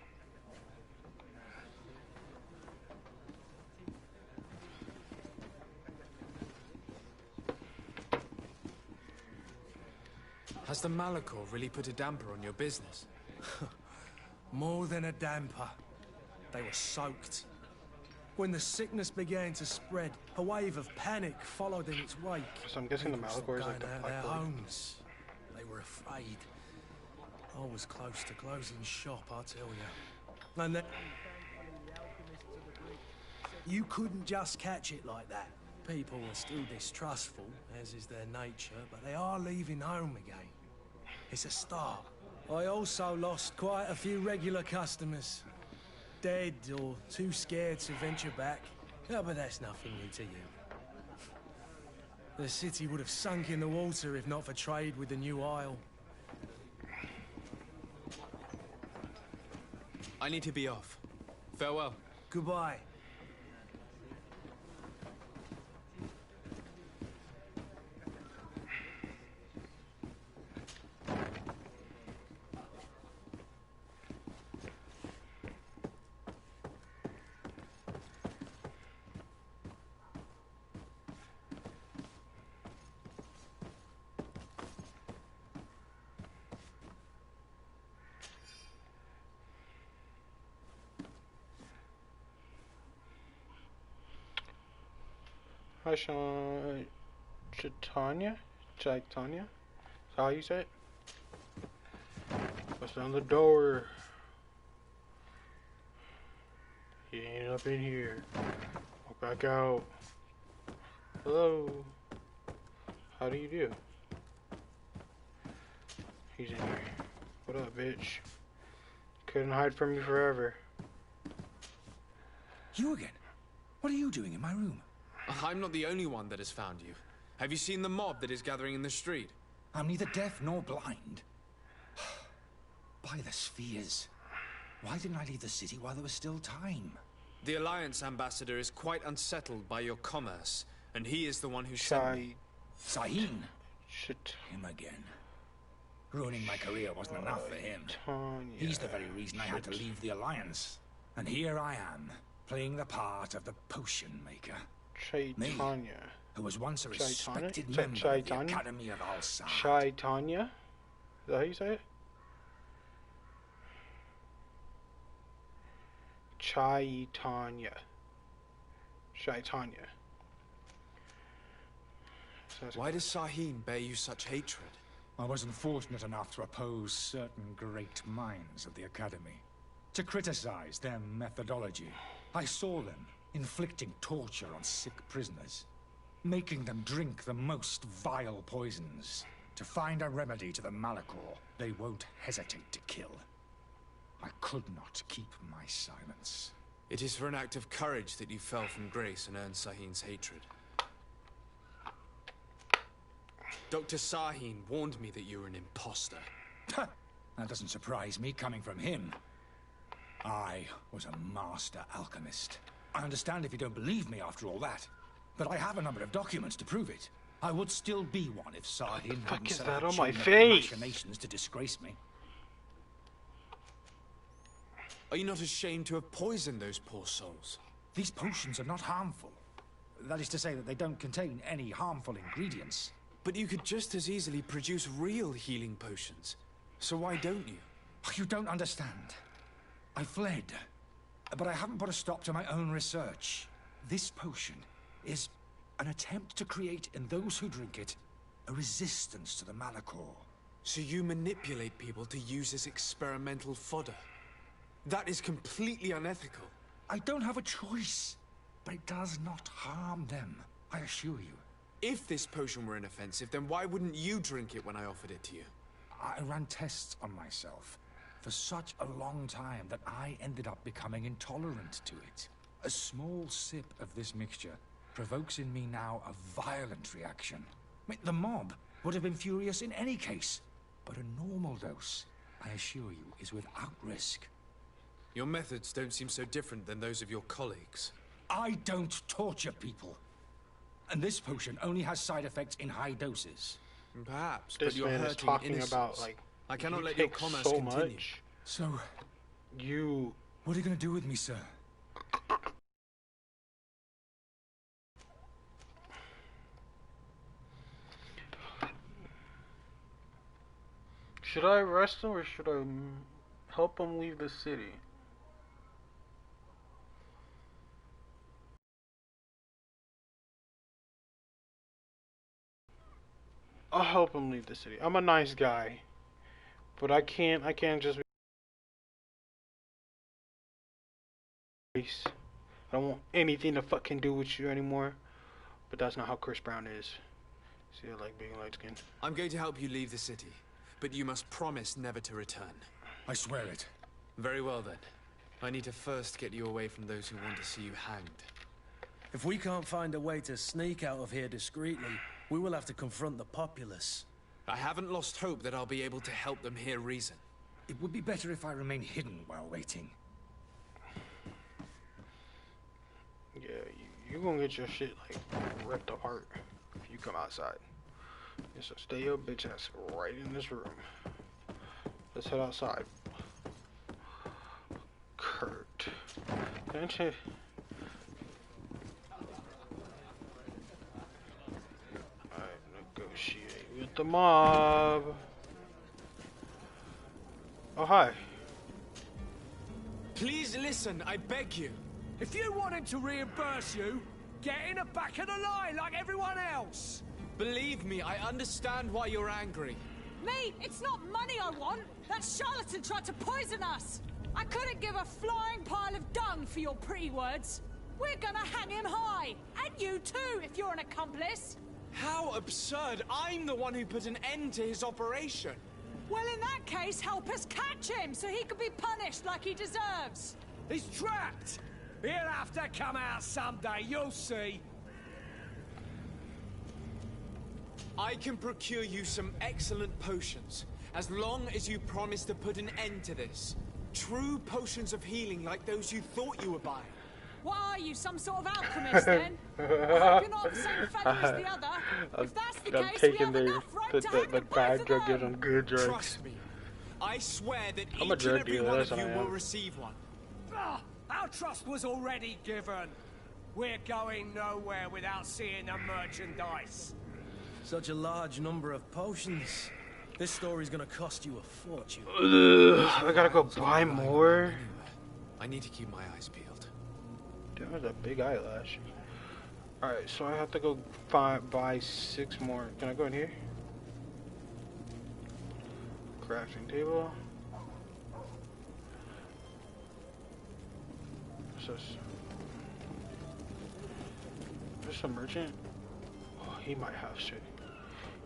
Has the Malachor really put a damper on your business? More than a damper. They were soaked. When the sickness began to spread, a wave of panic followed in its wake. So I'm guessing the Malachor is like the their homes. They were afraid. I was close to closing shop, I tell you. And then you couldn't just catch it like that. People are still distrustful, as is their nature, but they are leaving home again. It's a start. I also lost quite a few regular customers. Dead or too scared to venture back. Yeah, but that's nothing new to you. The city would have sunk in the water if not for trade with the new isle. I need to be off. Farewell. Goodbye. Hi, Chaitanya? Chaitanya? Is that how you say it? What's on the door? He ain't up in here. Walk back out. Hello? How do you do? He's in here. What up, bitch? Couldn't hide from you forever. You again? What are you doing in my room? I'm not the only one that has found you. Have you seen the mob that is gathering in the street? I'm neither deaf nor blind. By the spheres. Why didn't I leave the city while there was still time? The Alliance ambassador is quite unsettled by your commerce, and he is the one who sent me. Sahin? Him again. Ruining my career wasn't enough for him. He's the very reason I had to leave the Alliance. And here I am, playing the part of the potion maker. Me, who was once a respected member of the Academy of Al-Sad. Chaitanya? Is that how you say it? Chaitanya. Why does Sahin bear you such hatred? I wasn't fortunate enough to oppose certain great minds of the Academy, to criticize their methodology. I saw them inflicting torture on sick prisoners, making them drink the most vile poisons. To find a remedy to the Malachor, they won't hesitate to kill. I could not keep my silence. It is for an act of courage that you fell from grace and earned Sahin's hatred. Dr. Sahin warned me that you were an imposter. That doesn't surprise me, coming from him. I was a master alchemist. I understand if you don't believe me after all that, but I have a number of documents to prove it. I would still be one if Sahin hadn't set up on my chain of face? machinations to disgrace me. Are you not ashamed to have poisoned those poor souls? These potions are not harmful. That is to say that they don't contain any harmful ingredients. But you could just as easily produce real healing potions. So why don't you? You don't understand. I fled, but I haven't put a stop to my own research. This potion is an attempt to create in those who drink it a resistance to the Malachor. So you manipulate people to use as experimental fodder? That is completely unethical. I don't have a choice, but it does not harm them, I assure you. If this potion were inoffensive, then why wouldn't you drink it when I offered it to you? I ran tests on myself for such a long time that I ended up becoming intolerant to it. A small sip of this mixture provokes in me now a violent reaction. The mob would have been furious in any case, but a normal dose, I assure you, is without risk. Your methods don't seem so different than those of your colleagues. I don't torture people. And this potion only has side effects in high doses. Perhaps, This but you're man is hurting talking innocents. about, like, I cannot you let your take commerce so continue. much. So, You... what are you going to do with me, sir? Should I arrest him or should I help him leave the city? I'll help him leave the city. I'm a nice guy, but I can't just be. I don't want anything to fucking do with you anymore. But that's not how Chris Brown is. See, I like being light skinned. I'm going to help you leave the city, but you must promise never to return. I swear it. Very well then. I need to first get you away from those who want to see you hanged. If we can't find a way to sneak out of here discreetly, we will have to confront the populace. I haven't lost hope that I'll be able to help them hear reason. It would be better if I remain hidden while waiting. Yeah, you're gonna get your shit, like, ripped apart if you come outside. Yeah, so stay your bitch ass right in this room. Let's head outside. Kurt. Can't you... Negotiate with the mob. Oh, hi. Please listen, I beg you. If you want him to reimburse you, get in the back of the line like everyone else. Believe me, I understand why you're angry. Me? It's not money I want. That charlatan tried to poison us. I couldn't give a flying pile of dung for your pretty words. We're gonna hang him high. And you too, if you're an accomplice. How absurd! I'm the one who put an end to his operation. Well, in that case, help us catch him so he can be punished like he deserves. He's trapped. He'll have to come out someday, you'll see. I can procure you some excellent potions, as long as you promise to put an end to this. True potions of healing like those you thought you were buying. What are you, some sort of alchemist then? I hope you're not of the same feather as the other. If that's the case, we have enough rope to hang the bad drug gives them good drugs. Trust me, I swear that I'm a each drug and every dealer, one that's of you what I will am. receive one. Ah, our trust was already given. We're going nowhere without seeing the merchandise. Such a large number of potions. This story's gonna cost you a fortune. I gotta go buy more. I need to keep my eyes peeled. Damn, that's a big eyelash. Alright, so I have to go buy 6 more. Can I go in here? Crafting table. What's this? Is this a merchant? Oh, he might have shit.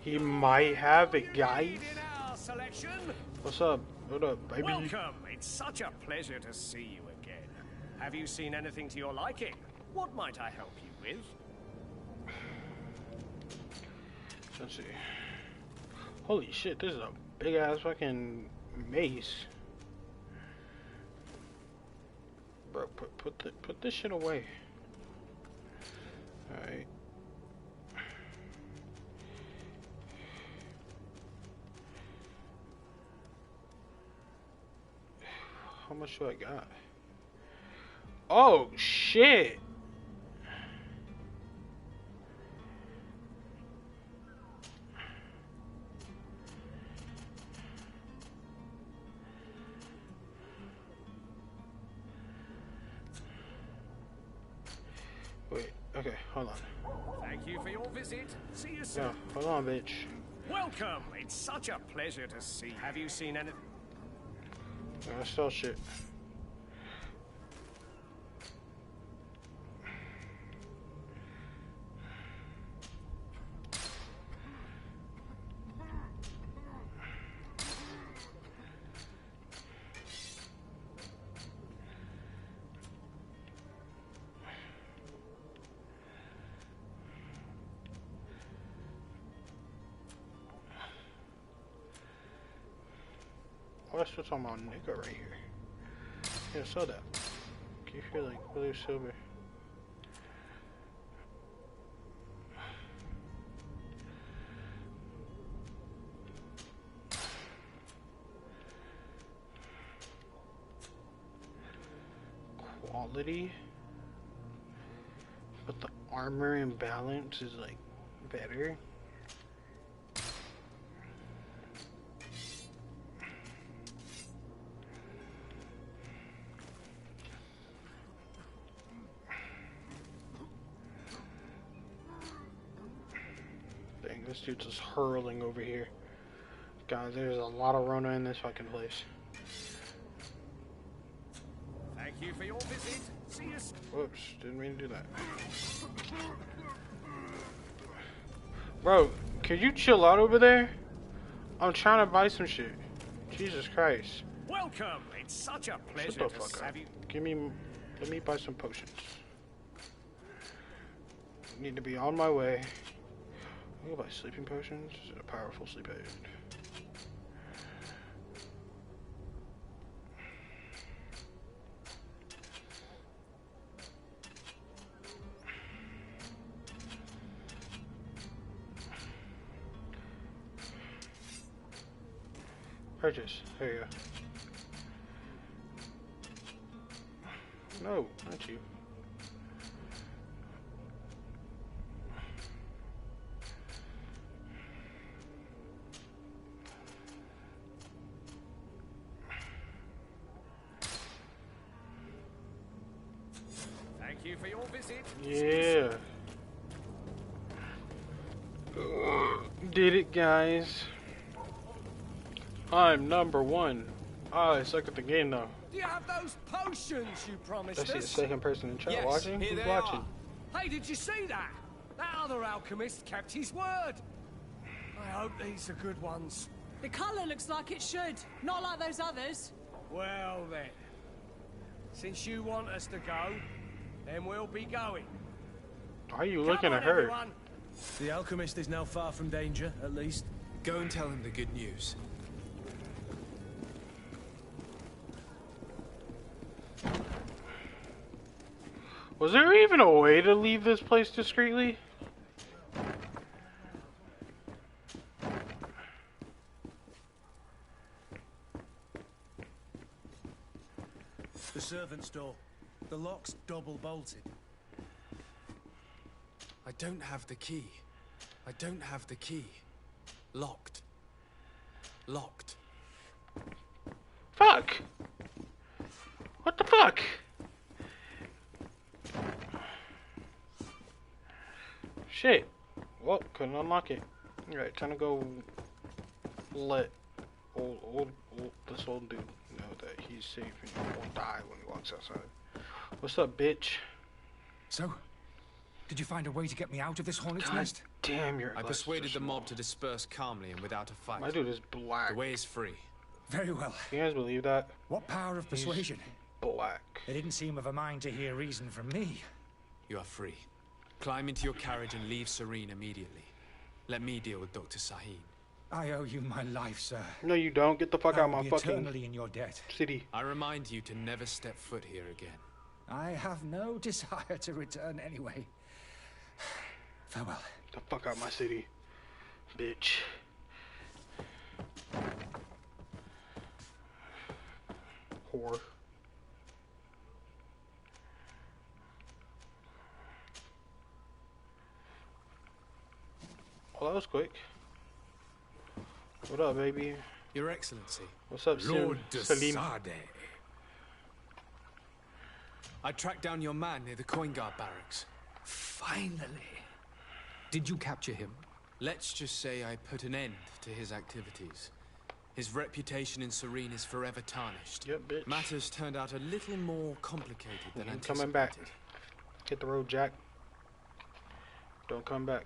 He might have it, guys. What's up? What up, baby? Welcome. It's such a pleasure to see you again. Have you seen anything to your liking? What might I help you with? Let's see. Holy shit, this is a big ass fucking mace. Bro, put this shit away. Alright. How much do I got? Oh shit! Wait, okay, hold on. Thank you for your visit. See you soon. No, hold on, bitch. Welcome. It's such a pleasure to see. Have you seen anything? I sell shit. That's what's on my nigga right here. Yeah, sell that. Can you feel like blue silver? Quality, but the armor and balance is like better. This dude's just hurling over here. Guys, there's a lot of Rona in this fucking place. Thank you for your visit. See you soon. Whoops, didn't mean to do that. Bro, could you chill out over there? I'm trying to buy some shit. Jesus Christ. Welcome. It's such a pleasure Shut the to fuck up. have you. Let me buy some potions. Need to be on my way. I can buy sleeping potions. Is it a powerful sleep aid? Purchase. There you go. No, not you. Thank you for your visit. Yeah. Did it, guys. I'm #1. I suck at the game, though. Do you have those potions you promised I see a us? second person in chat Yes, watching. here Who's they watching? are. Hey, did you see that? That other alchemist kept his word. I hope these are good ones. The colour looks like it should. Not like those others. Well then. Since you want us to go, then we'll be going. Why are you Come looking on, at her? everyone. The alchemist is now far from danger, at least. Go and tell him the good news. Was there even a way to leave this place discreetly? The servant's door. The lock's double bolted. I don't have the key. I don't have the key. Locked. Locked. Fuck! What the fuck? Shit. Well, couldn't unlock it. Alright, time to go let this old dude know that he's safe and he won't die when he walks outside. What's up, bitch? So, did you find a way to get me out of this hornet's God nest? damn, your I glasses persuaded are the small. mob to disperse calmly and without a fight. My dude is black. The way is free. Very well. You guys believe that? What power of persuasion? Black. They didn't seem of a mind to hear reason from me. You are free. Climb into your carriage and leave Serene immediately. Let me deal with Dr. Sahin. I owe you my life, sir. No, you don't. Get the fuck out of my I'll be fucking eternally in your debt. city. I remind you to never step foot here again. I have no desire to return anyway. Farewell. Get the fuck out of my city, bitch. Whore. Oh, that was quick. What up, baby? Your Excellency. What's up, Lord Salim? Desade. I tracked down your man near the coin guard barracks. Finally. Did you capture him? Let's just say I put an end to his activities. His reputation in Serene is forever tarnished. Yep, bitch. Matters turned out a little more complicated than anticipated. Coming back. Hit the road, Jack. Don't come back.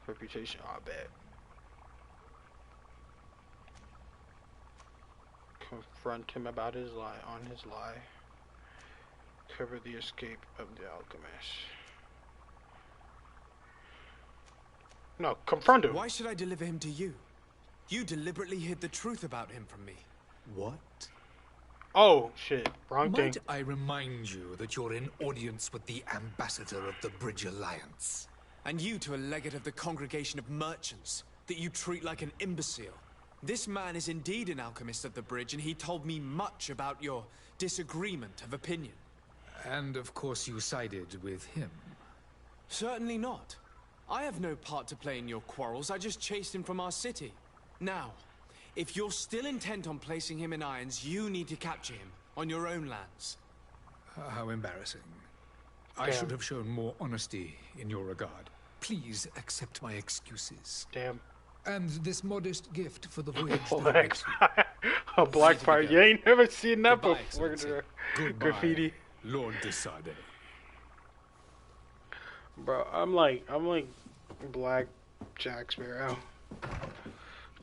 Reputation, oh, bad. Confront him about his lie, on his lie. Cover the escape of the alchemist. No, confront him. Why should I deliver him to you? You deliberately hid the truth about him from me. What? Oh, shit. Wrong thing. Might I remind you that you're in audience with the ambassador of the Bridge Alliance? And you to a legate of the Congregation of Merchants, that you treat like an imbecile. This man is indeed an alchemist of the Bridge, and he told me much about your disagreement of opinion. And of course you sided with him. Certainly not. I have no part to play in your quarrels, I just chased him from our city. Now, if you're still intent on placing him in irons, you need to capture him, on your own lands. How embarrassing. I should have shown more honesty in your regard. Please accept my excuses. Damn. And this modest gift for the voyage. A black part. You ain't never seen that before. Goodbye, Graffiti. Lord Desade. Bro, I'm like Black Jack Sparrow.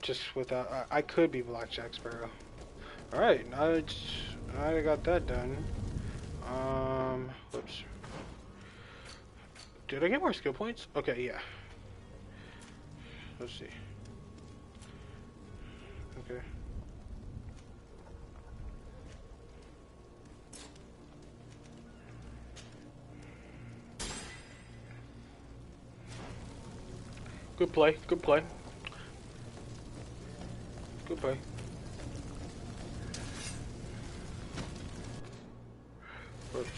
Just without, I could be Black Jack Sparrow. Alright, now I got that done. Whoops. Did I get more skill points? Okay, yeah. Let's see. Okay. Good play, good play. Good play. Whoops.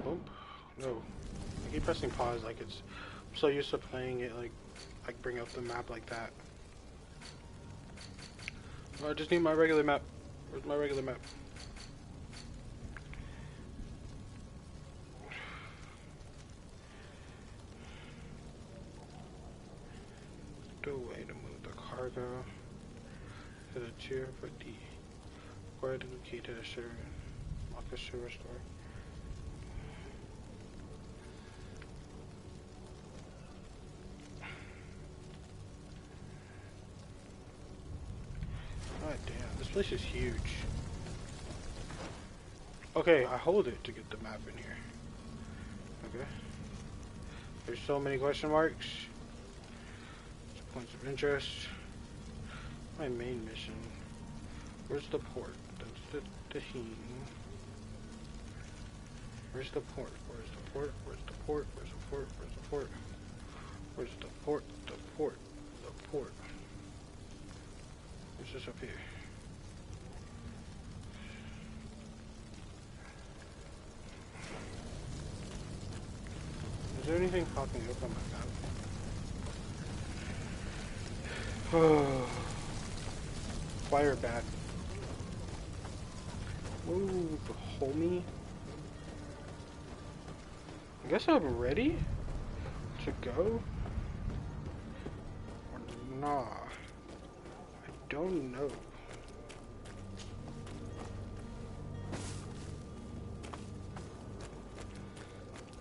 Boom. No. I keep pressing pause like it's... I'm so used to playing it like bring up the map like that. Oh, I just need my regular map. Where's my regular map? The way to move the cargo to the tier for D. Acquire the key to the sewer. Lock the sewer store. God damn, this place is huge. Okay, I hold it to get the map in here. Okay. There's so many question marks. Points of interest. My main mission. Where's the port? That's the Tahine. Where's the port? Where's the port? Where's the port? Where's the port? Where's the port? Where's the port? The port. The port. What's this up here? Is there anything popping up on my map? Fire bat. Ooh, homie. I guess I'm ready to go. Nah. I don't know.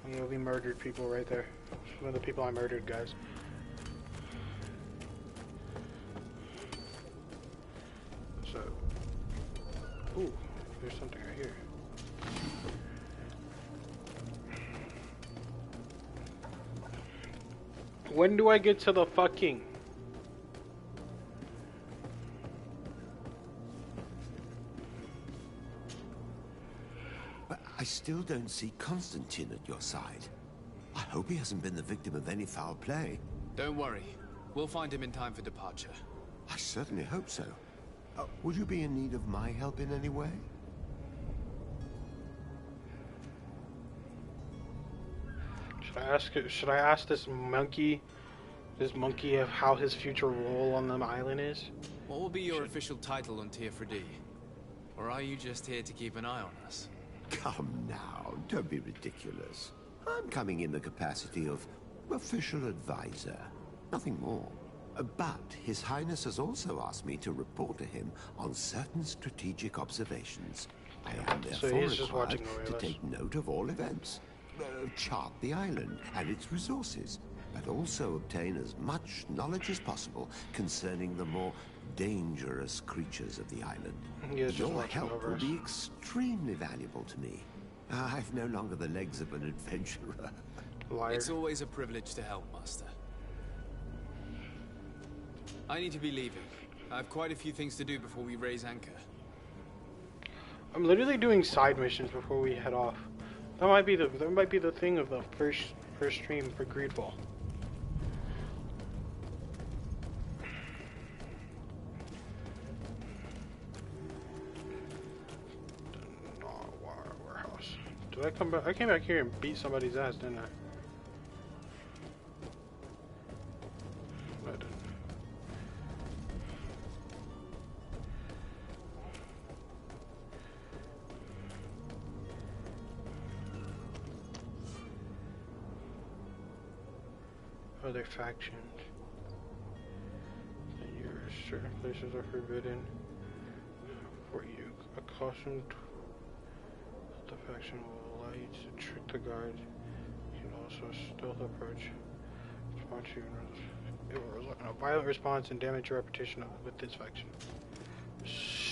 You know, we murdered people right there. One of the people I murdered, guys. So, ooh, there's something right here. When do I get to the fucking? But I still don't see Constantine at your side. I hope he hasn't been the victim of any foul play. Don't worry. We'll find him in time for departure. I certainly hope so. Would you be in need of my help in any way? Should I ask this monkey of how his future role on the island is? What will be your official title on Tier 3D? Or are you just here to keep an eye on us? Come now, don't be ridiculous. I'm coming in the capacity of official advisor, nothing more. But His Highness has also asked me to report to him on certain strategic observations. I am therefore required to take note of all events, chart the island and its resources, but also obtain as much knowledge as possible concerning the more dangerous creatures of the island. Your help will be extremely valuable to me. I've no longer the legs of an adventurer. Liar. It's always a privilege to help, Master. I need to be leaving. I have quite a few things to do before we raise anchor. I'm literally doing side missions before we head off. That might be the thing of the first stream for Greedfall. Warehouse. Did I come back? I came back here and beat somebody's ass, didn't I? I didn't. Other factions. Certain places are forbidden for you. Accustomed, the faction will allow you to trick the guards. You can also stealth approach. It will result in a violent response and damage your reputation with this faction.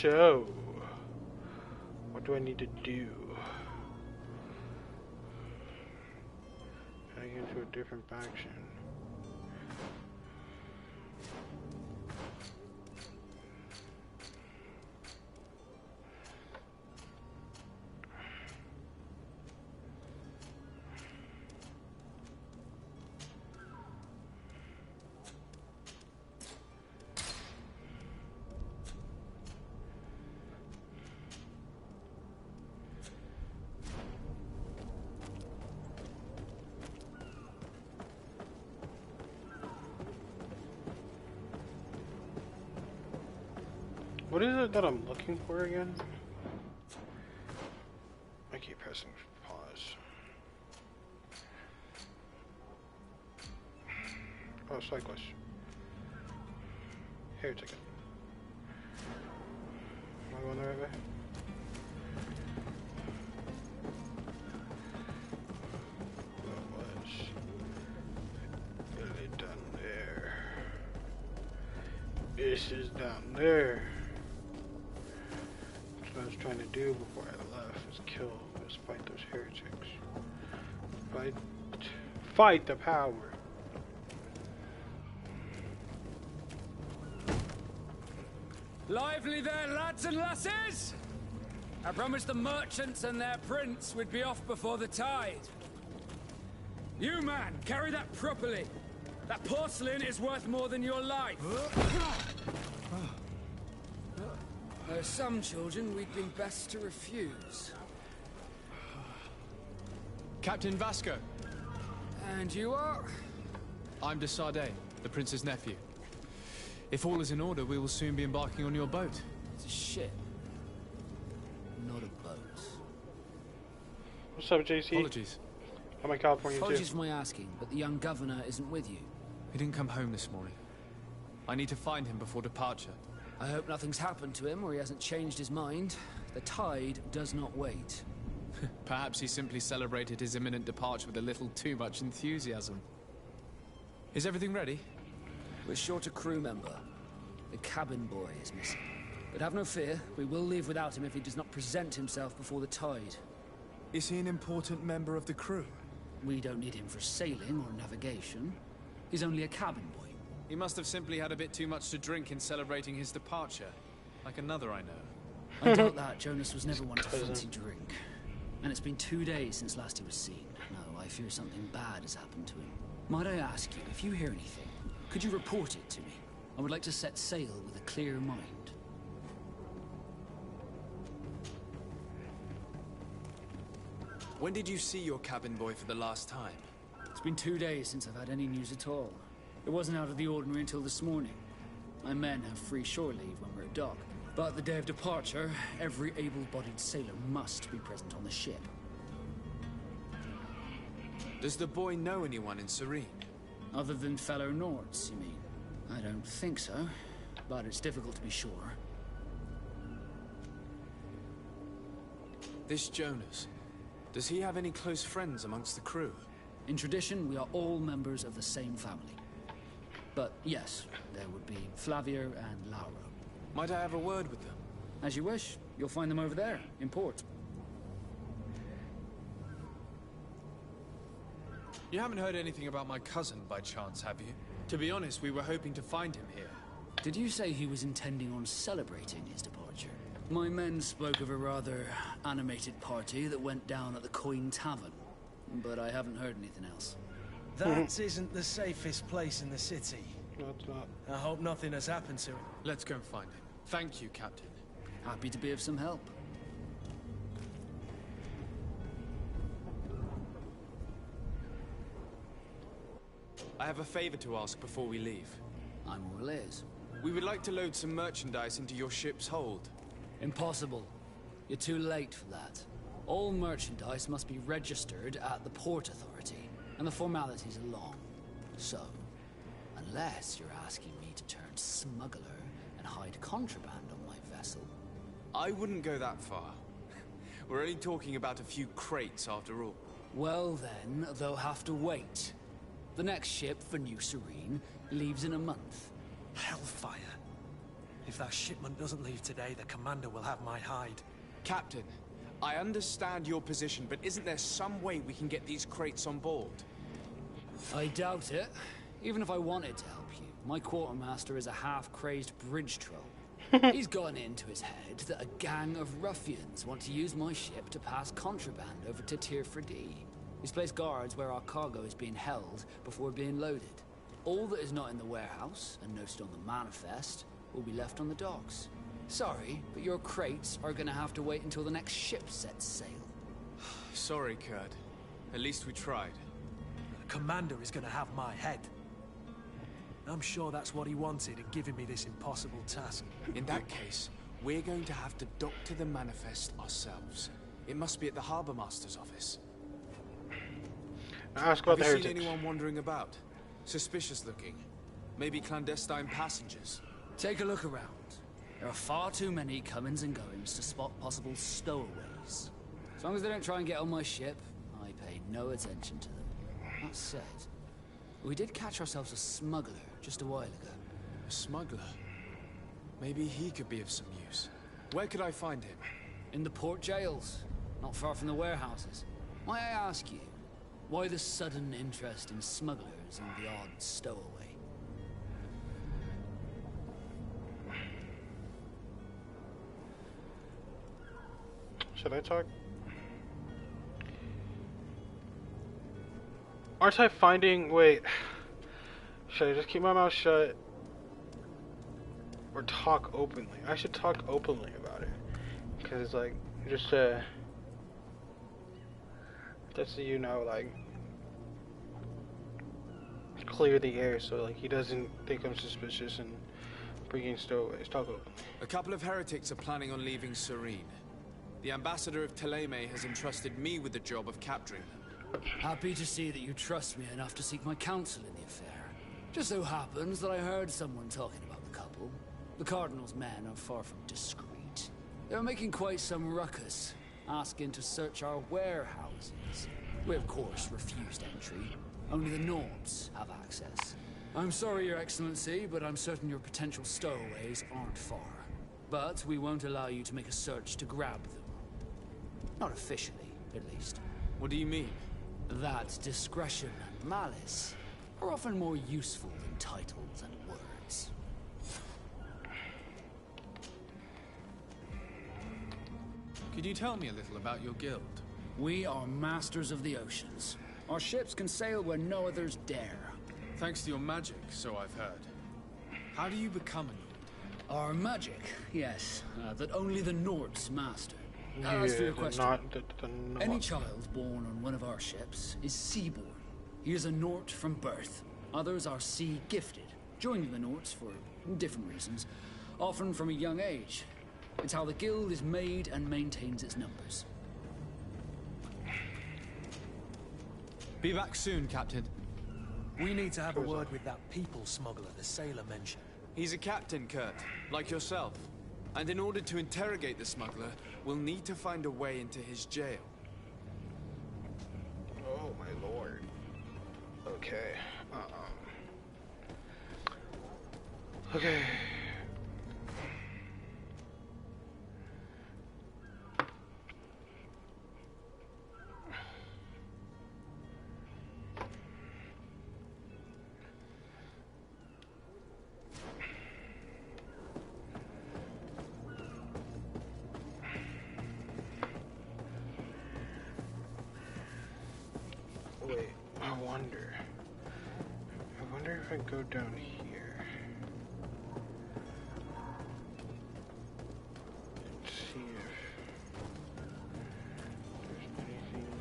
So, what do I need to do? Can I get into a different faction? What is it that I'm looking for again? I keep pressing pause. Oh, cyclist. Here, ticket. Am I going the right way? What was really done there? This is down there. What I was trying to do before I left was fight those heretics. Fight the power. Lively there, lads and lasses! I promised the merchants and their prince we'd be off before the tide. You, man, carry that properly. That porcelain is worth more than your life. There are some children we'd been best to refuse. Captain Vasco. And you are? I'm de Sardet, the prince's nephew. If all is in order, we will soon be embarking on your boat. It's a ship. Not a boat. What's up, JC? Apologies. I'm in California Apologies for my asking, but the young governor isn't with you. He didn't come home this morning. I need to find him before departure. I hope nothing's happened to him or he hasn't changed his mind. The tide does not wait. Perhaps he simply celebrated his imminent departure with a little too much enthusiasm. Is everything ready? We're short a crew member. The cabin boy is missing. But have no fear, we will leave without him if he does not present himself before the tide. Is he an important member of the crew? We don't need him for sailing or navigation. He's only a cabin boy. He must have simply had a bit too much to drink in celebrating his departure. Like another I know. I doubt that. Jonas was never one to fancy drink. And it's been 2 days since last he was seen. No, I fear something bad has happened to him. Might I ask you, if you hear anything, could you report it to me? I would like to set sail with a clear mind. When did you see your cabin boy for the last time? It's been 2 days since I've had any news at all. It wasn't out of the ordinary until this morning. My men have free shore leave when we're at dock. But the day of departure, every able-bodied sailor must be present on the ship. Does the boy know anyone in Serene? Other than fellow Nords, you mean? I don't think so, but it's difficult to be sure. This Jonas, does he have any close friends amongst the crew? In tradition, we are all members of the same family. But yes, there would be Flavia and Laura. Might I have a word with them? As you wish. You'll find them over there, in port. You haven't heard anything about my cousin by chance, have you? To be honest, we were hoping to find him here. Did you say he was intending on celebrating his departure? My men spoke of a rather animated party that went down at the Coin Tavern, but I haven't heard anything else. That isn't the safest place in the city. No, it's not. I hope nothing has happened to him. Let's go and find him. Thank you, Captain. Happy to be of some help. I have a favor to ask before we leave. I'm all ears. We would like to load some merchandise into your ship's hold. Impossible. You're too late for that. All merchandise must be registered at the Port Authority, and the formalities are long. So, unless you're asking me to turn smuggler and hide contraband on my vessel. I wouldn't go that far. We're only talking about a few crates after all. Well then, they'll have to wait. The next ship for New Serene leaves in a month. Hellfire. If that shipment doesn't leave today, the commander will have my hide. Captain, I understand your position, but isn't there some way we can get these crates on board? I doubt it. Even if I wanted to help you, my quartermaster is a half-crazed bridge troll. He's gotten into his head that a gang of ruffians want to use my ship to pass contraband over to Tirfredi. He's placed guards where our cargo is being held before being loaded. All that is not in the warehouse, and noted on the manifest, will be left on the docks. Sorry, but your crates are gonna have to wait until the next ship sets sail. Sorry, Kurt. At least we tried. The commander is gonna have my head. I'm sure that's what he wanted in giving me this impossible task. In that case, we're going to have to doctor the manifest ourselves. It must be at the Harbour Master's office. Ask about the Have you seen heretics. anyone wandering about? Suspicious looking. Maybe clandestine passengers. Take a look around. There are far too many comings and goings to spot possible stowaways. As long as they don't try and get on my ship, I pay no attention to them. That said, we did catch ourselves a smuggler just a while ago. A smuggler? Maybe he could be of some use. Where could I find him? In the port jails, not far from the warehouses. Might I ask you, why the sudden interest in smugglers and the odd stowaway? Should I talk? Aren't I finding... Wait. Should I just keep my mouth shut? Or talk openly? I should talk openly about it. Because it's like, just just so you know, like, clear the air so like he doesn't think I'm suspicious and bringing stowaways. Talk openly. A couple of heretics are planning on leaving Serene. The ambassador of Teleme has entrusted me with the job of capturing them. Happy to see that you trust me enough to seek my counsel in the affair. Just so happens that I heard someone talking about the couple. The Cardinal's men are far from discreet. They were making quite some ruckus, asking to search our warehouses. We, of course, refused entry. Only the Nords have access. I'm sorry, Your Excellency, but I'm certain your potential stowaways aren't far. But we won't allow you to make a search to grab them. Not officially, at least. What do you mean? That discretion and malice are often more useful than titles and words. Could you tell me a little about your guild? We are masters of the oceans. Our ships can sail where no others dare. Thanks to your magic, so I've heard. How do you become a Nord? Our magic, yes, that only the Nords master. As for your question, any child born on one of our ships is seaborn. He is a Nord from birth. Others are sea-gifted, joining the Nords for different reasons, often from a young age. It's how the guild is made and maintains its numbers. Be back soon, Captain. We need to have a word with that people smuggler the sailor mentioned. He's a captain, Kurt, like yourself. And in order to interrogate the smuggler, we'll need to find a way into his jail. Oh my lord. Okay. Okay. Wait, I wonder if I go down here. Let's see if there's anything.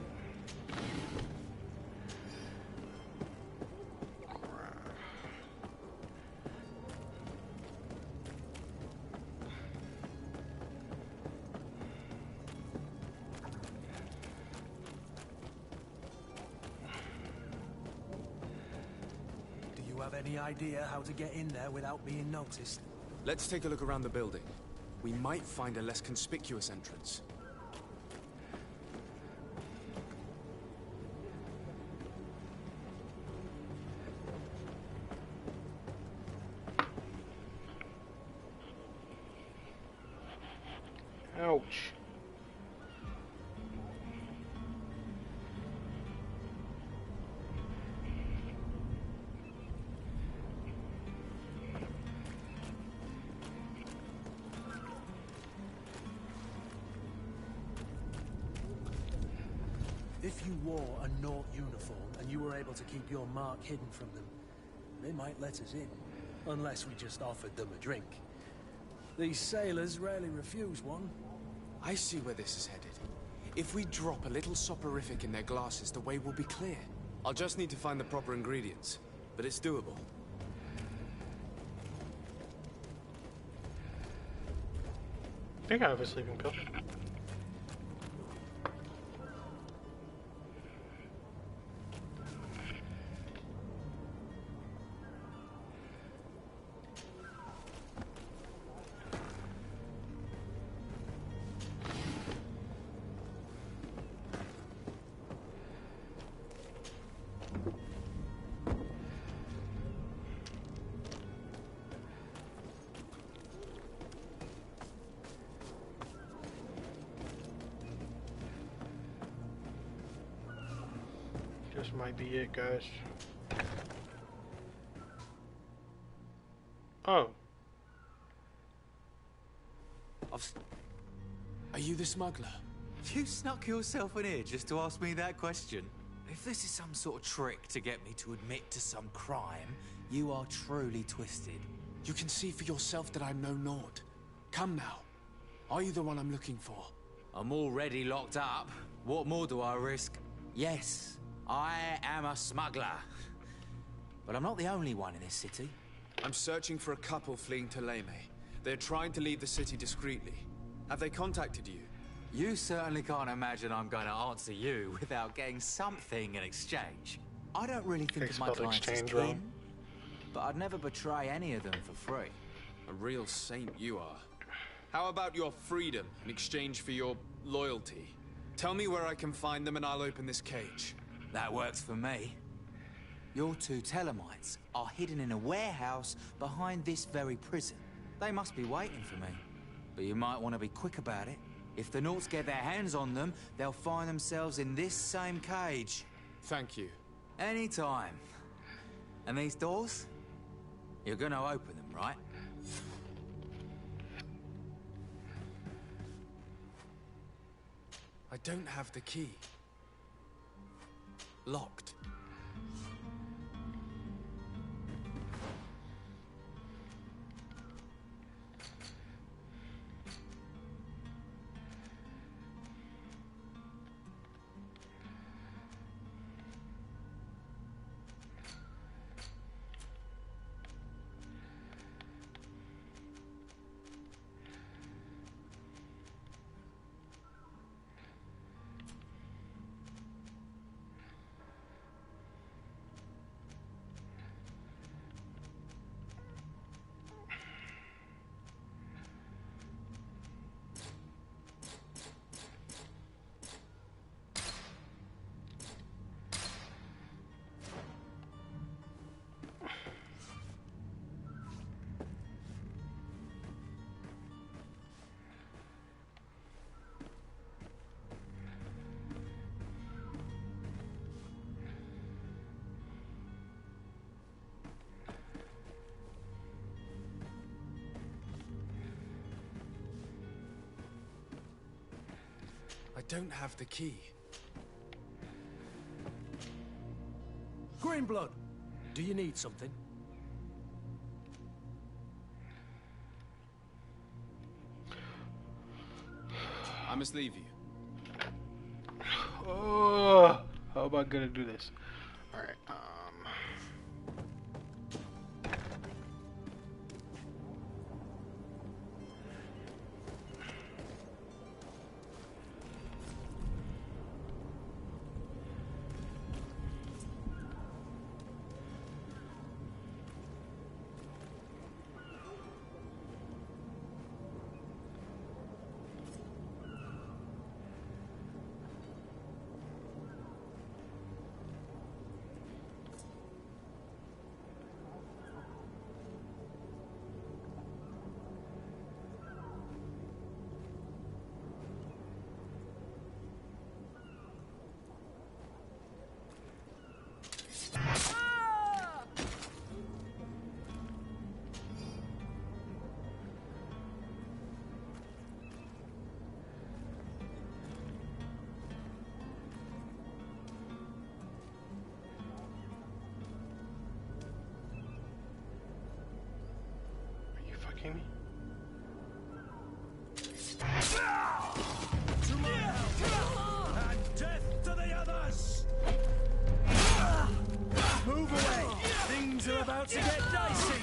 Any idea how to get in there without being noticed? Let's take a look around the building. We might find a less conspicuous entrance. Ouch. If you wore a Nort uniform and you were able to keep your mark hidden from them, they might let us in. Unless we just offered them a drink. These sailors rarely refuse one. I see where this is headed. If we drop a little soporific in their glasses, the way will be clear. I'll just need to find the proper ingredients, but it's doable. I think I have a sleeping pill. This might be it, guys. Oh. Are you the smuggler? You snuck yourself in here just to ask me that question. If this is some sort of trick to get me to admit to some crime, you are truly twisted. You can see for yourself that I'm no Nord. Come now. Are you the one I'm looking for? I'm already locked up. What more do I risk? Yes, I am a smuggler. But I'm not the only one in this city. I'm searching for a couple fleeing to Leme. They're trying to leave the city discreetly. Have they contacted you? You certainly can't imagine I'm going to answer you without getting something in exchange. I don't really think of my clients as kin. but I'd never betray any of them for free. A real saint you are. How about your freedom in exchange for your loyalty? Tell me where I can find them and I'll open this cage. That works for me. Your two Telemites are hidden in a warehouse behind this very prison. They must be waiting for me. But you might want to be quick about it. If the Nauts get their hands on them, they'll find themselves in this same cage. Thank you. Anytime. And these doors? You're gonna open them, right? I don't have the key. Locked. I don't have the key. Greenblood, do you need something? I must leave you. Oh, how am I gonna do this? All right. Are you fucking me? To my help! And death to the others! Move away! Things are about to get dicey!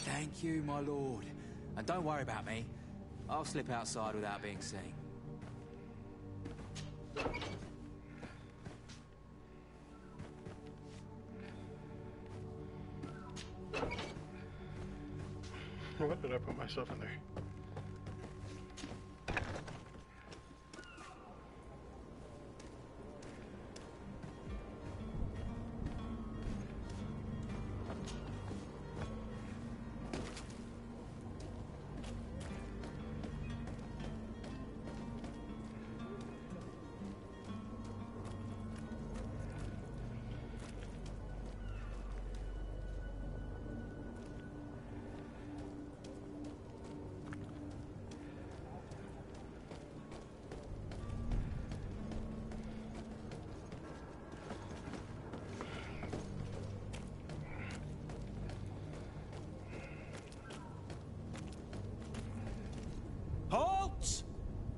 Thank you, my lord. And don't worry about me. I'll slip outside without being seen. What did I put myself in there?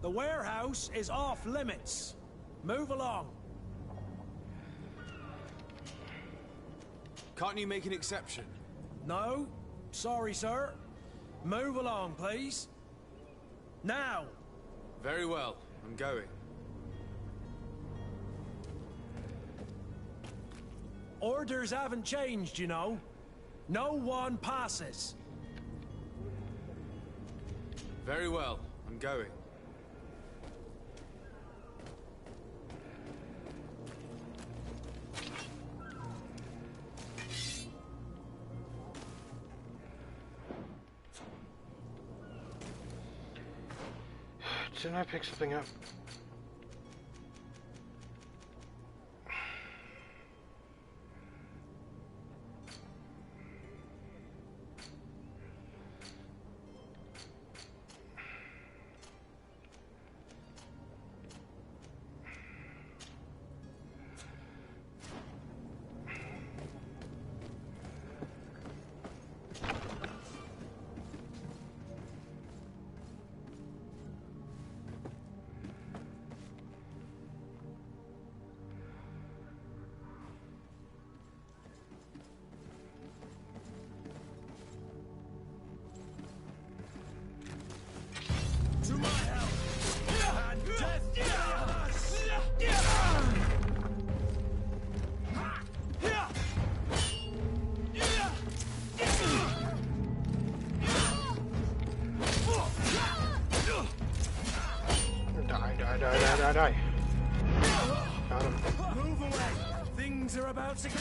The warehouse is off limits. Move along. Can't you make an exception? No. Sorry, sir. Move along, please. Now. Very well. I'm going. Orders haven't changed, you know. No one passes. Very well. I'm going. Didn't I pick something up? To my help! And death to us! Die. Got him. Move away! Things are about to go.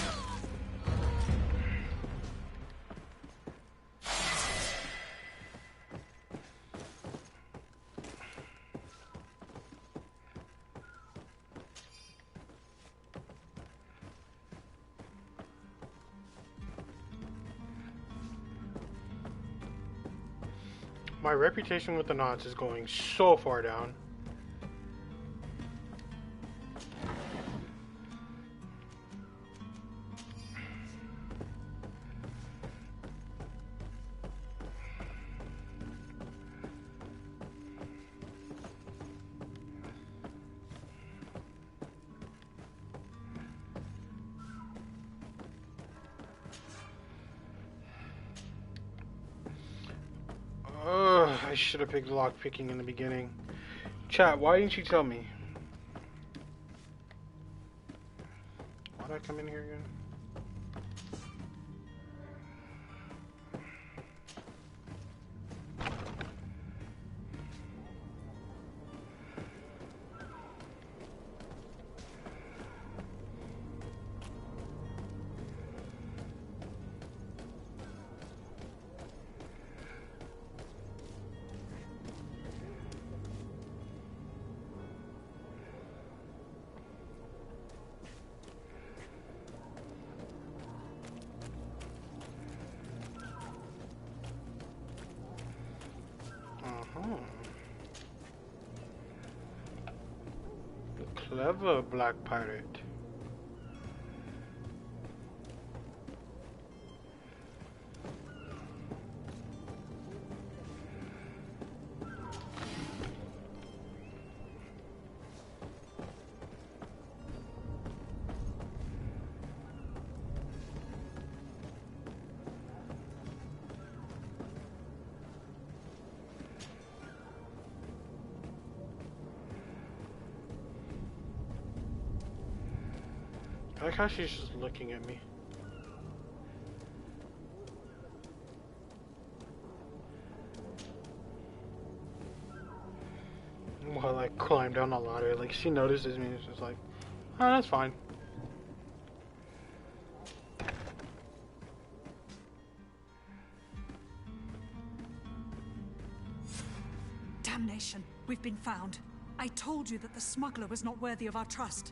My reputation with the knots is going so far down. I should have picked lock picking in the beginning. Chat, why didn't you tell me? Why did I come in here again? Clever black pirate. I like how she's just looking at me. While I climb down the ladder, like she notices me, it's just like, oh, that's fine. Damnation, we've been found. I told you that the smuggler was not worthy of our trust.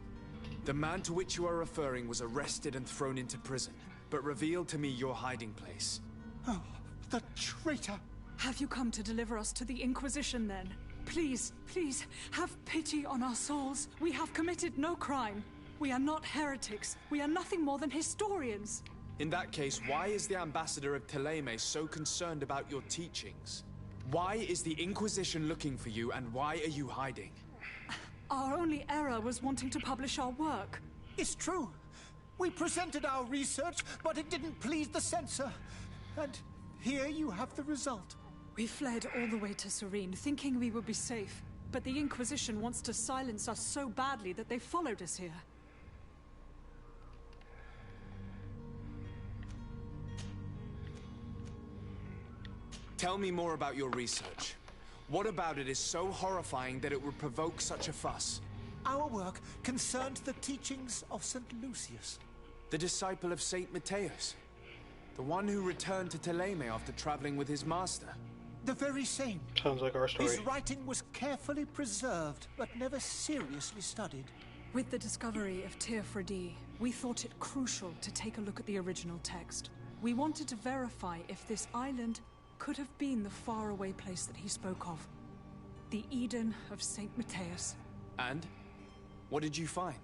The man to which you are referring was arrested and thrown into prison, but revealed to me your hiding place. Oh, the traitor! Have you come to deliver us to the Inquisition, then? Please, please, have pity on our souls. We have committed no crime. We are not heretics. We are nothing more than historians. In that case, why is the ambassador of Thélème so concerned about your teachings? Why is the Inquisition looking for you, and why are you hiding? Our only error was wanting to publish our work. It's true. We presented our research, but it didn't please the censor. And here you have the result. We fled all the way to Serene, thinking we would be safe. But the Inquisition wants to silence us so badly that they followed us here. Tell me more about your research. What about it is so horrifying that it would provoke such a fuss? Our work concerned the teachings of St. Lucius. The disciple of Saint Matthias. The one who returned to Teleme after traveling with his master. The very same. Sounds like our story. His writing was carefully preserved, but never seriously studied. With the discovery of Teofredi, we thought it crucial to take a look at the original text. We wanted to verify if this island could have been the faraway place that he spoke of. The Eden of Saint Matthias. And? What did you find?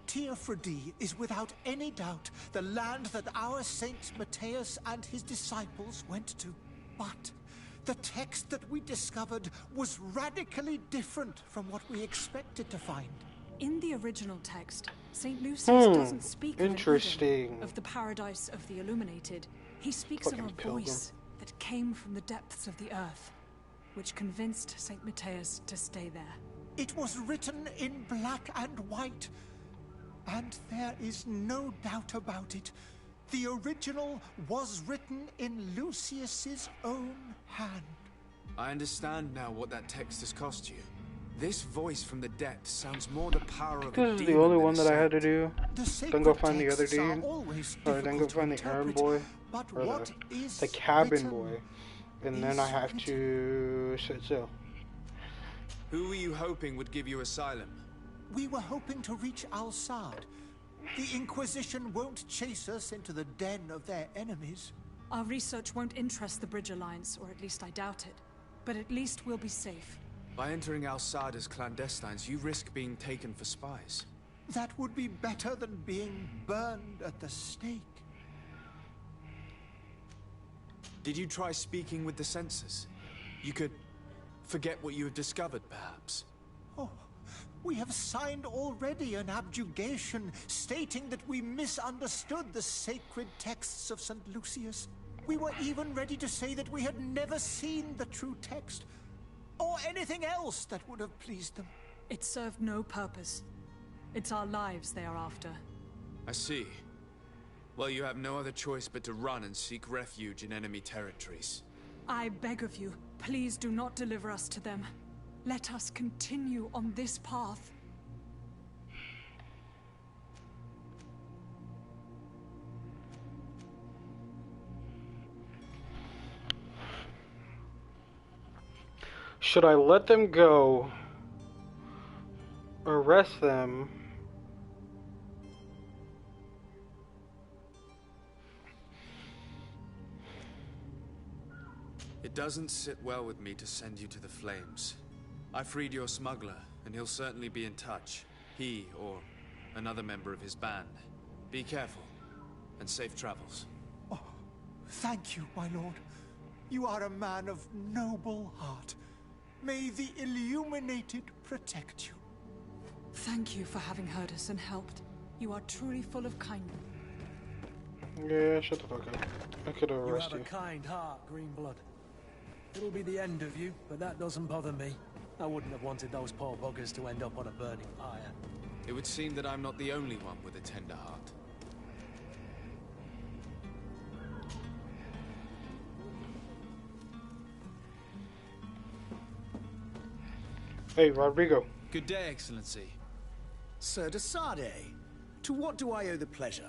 Teofredi is without any doubt the land that our Saint Matthias and his disciples went to. But the text that we discovered was radically different from what we expected to find. In the original text, St. Lucius doesn't speak of, interesting. Of the paradise of the illuminated. He speaks Fucking of a pilgrim. voice that came from the depths of the earth, which convinced St. Matthias to stay there. It was written in black and white, and there is no doubt about it. The original was written in Lucius's own hand. I understand now what that text has cost you. This voice from the depths sounds more the power of a demon. This is the only one than that a I had to saint. do. Then go find the other dude. Or then go find the errand boy. Or the cabin boy. And then I have to sit still. Who were you hoping would give you asylum? We were hoping to reach Al-Sad. The Inquisition won't chase us into the den of their enemies. Our research won't interest the Bridge Alliance, or at least I doubt it. But at least we'll be safe. By entering Al-Sad as clandestines, you risk being taken for spies. That would be better than being burned at the stake. Did you try speaking with the censors? You could forget what you have discovered, perhaps. Oh, we have signed already an abjugation stating that we misunderstood the sacred texts of St. Lucius. We were even ready to say that we had never seen the true text, or anything else that would have pleased them. It served no purpose. It's our lives they are after. I see. Well, you have no other choice but to run and seek refuge in enemy territories. I beg of you, please do not deliver us to them. Let us continue on this path. Should I let them go? Arrest them? It doesn't sit well with me to send you to the flames. I freed your smuggler, and he'll certainly be in touch. He or another member of his band. Be careful, and safe travels. Oh, thank you, my lord. You are a man of noble heart. May the Illuminated protect you. Thank you for having heard us and helped. You are truly full of kindness. Yeah, shut the fuck up. I could arrest you. You have a kind heart, Greenblood. It'll be the end of you, but that doesn't bother me. I wouldn't have wanted those poor buggers to end up on a burning pyre. It would seem that I'm not the only one with a tender heart. Hey, Rodrigo. Good day, Excellency. Sir de Sade, to what do I owe the pleasure?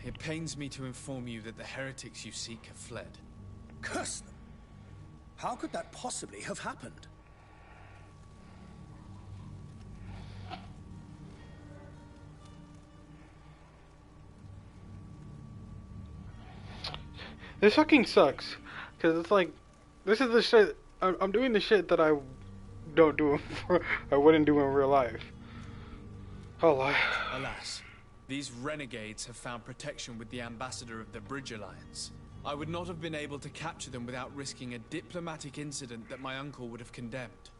It pains me to inform you that the heretics you seek have fled. Curse them! How could that possibly have happened? This fucking sucks. Because it's like, this is the shit, I'm doing the shit that I don't do in, I wouldn't do in real life. Oh, alas, these renegades have found protection with the ambassador of the Bridge Alliance. I would not have been able to capture them without risking a diplomatic incident that my uncle would have condemned.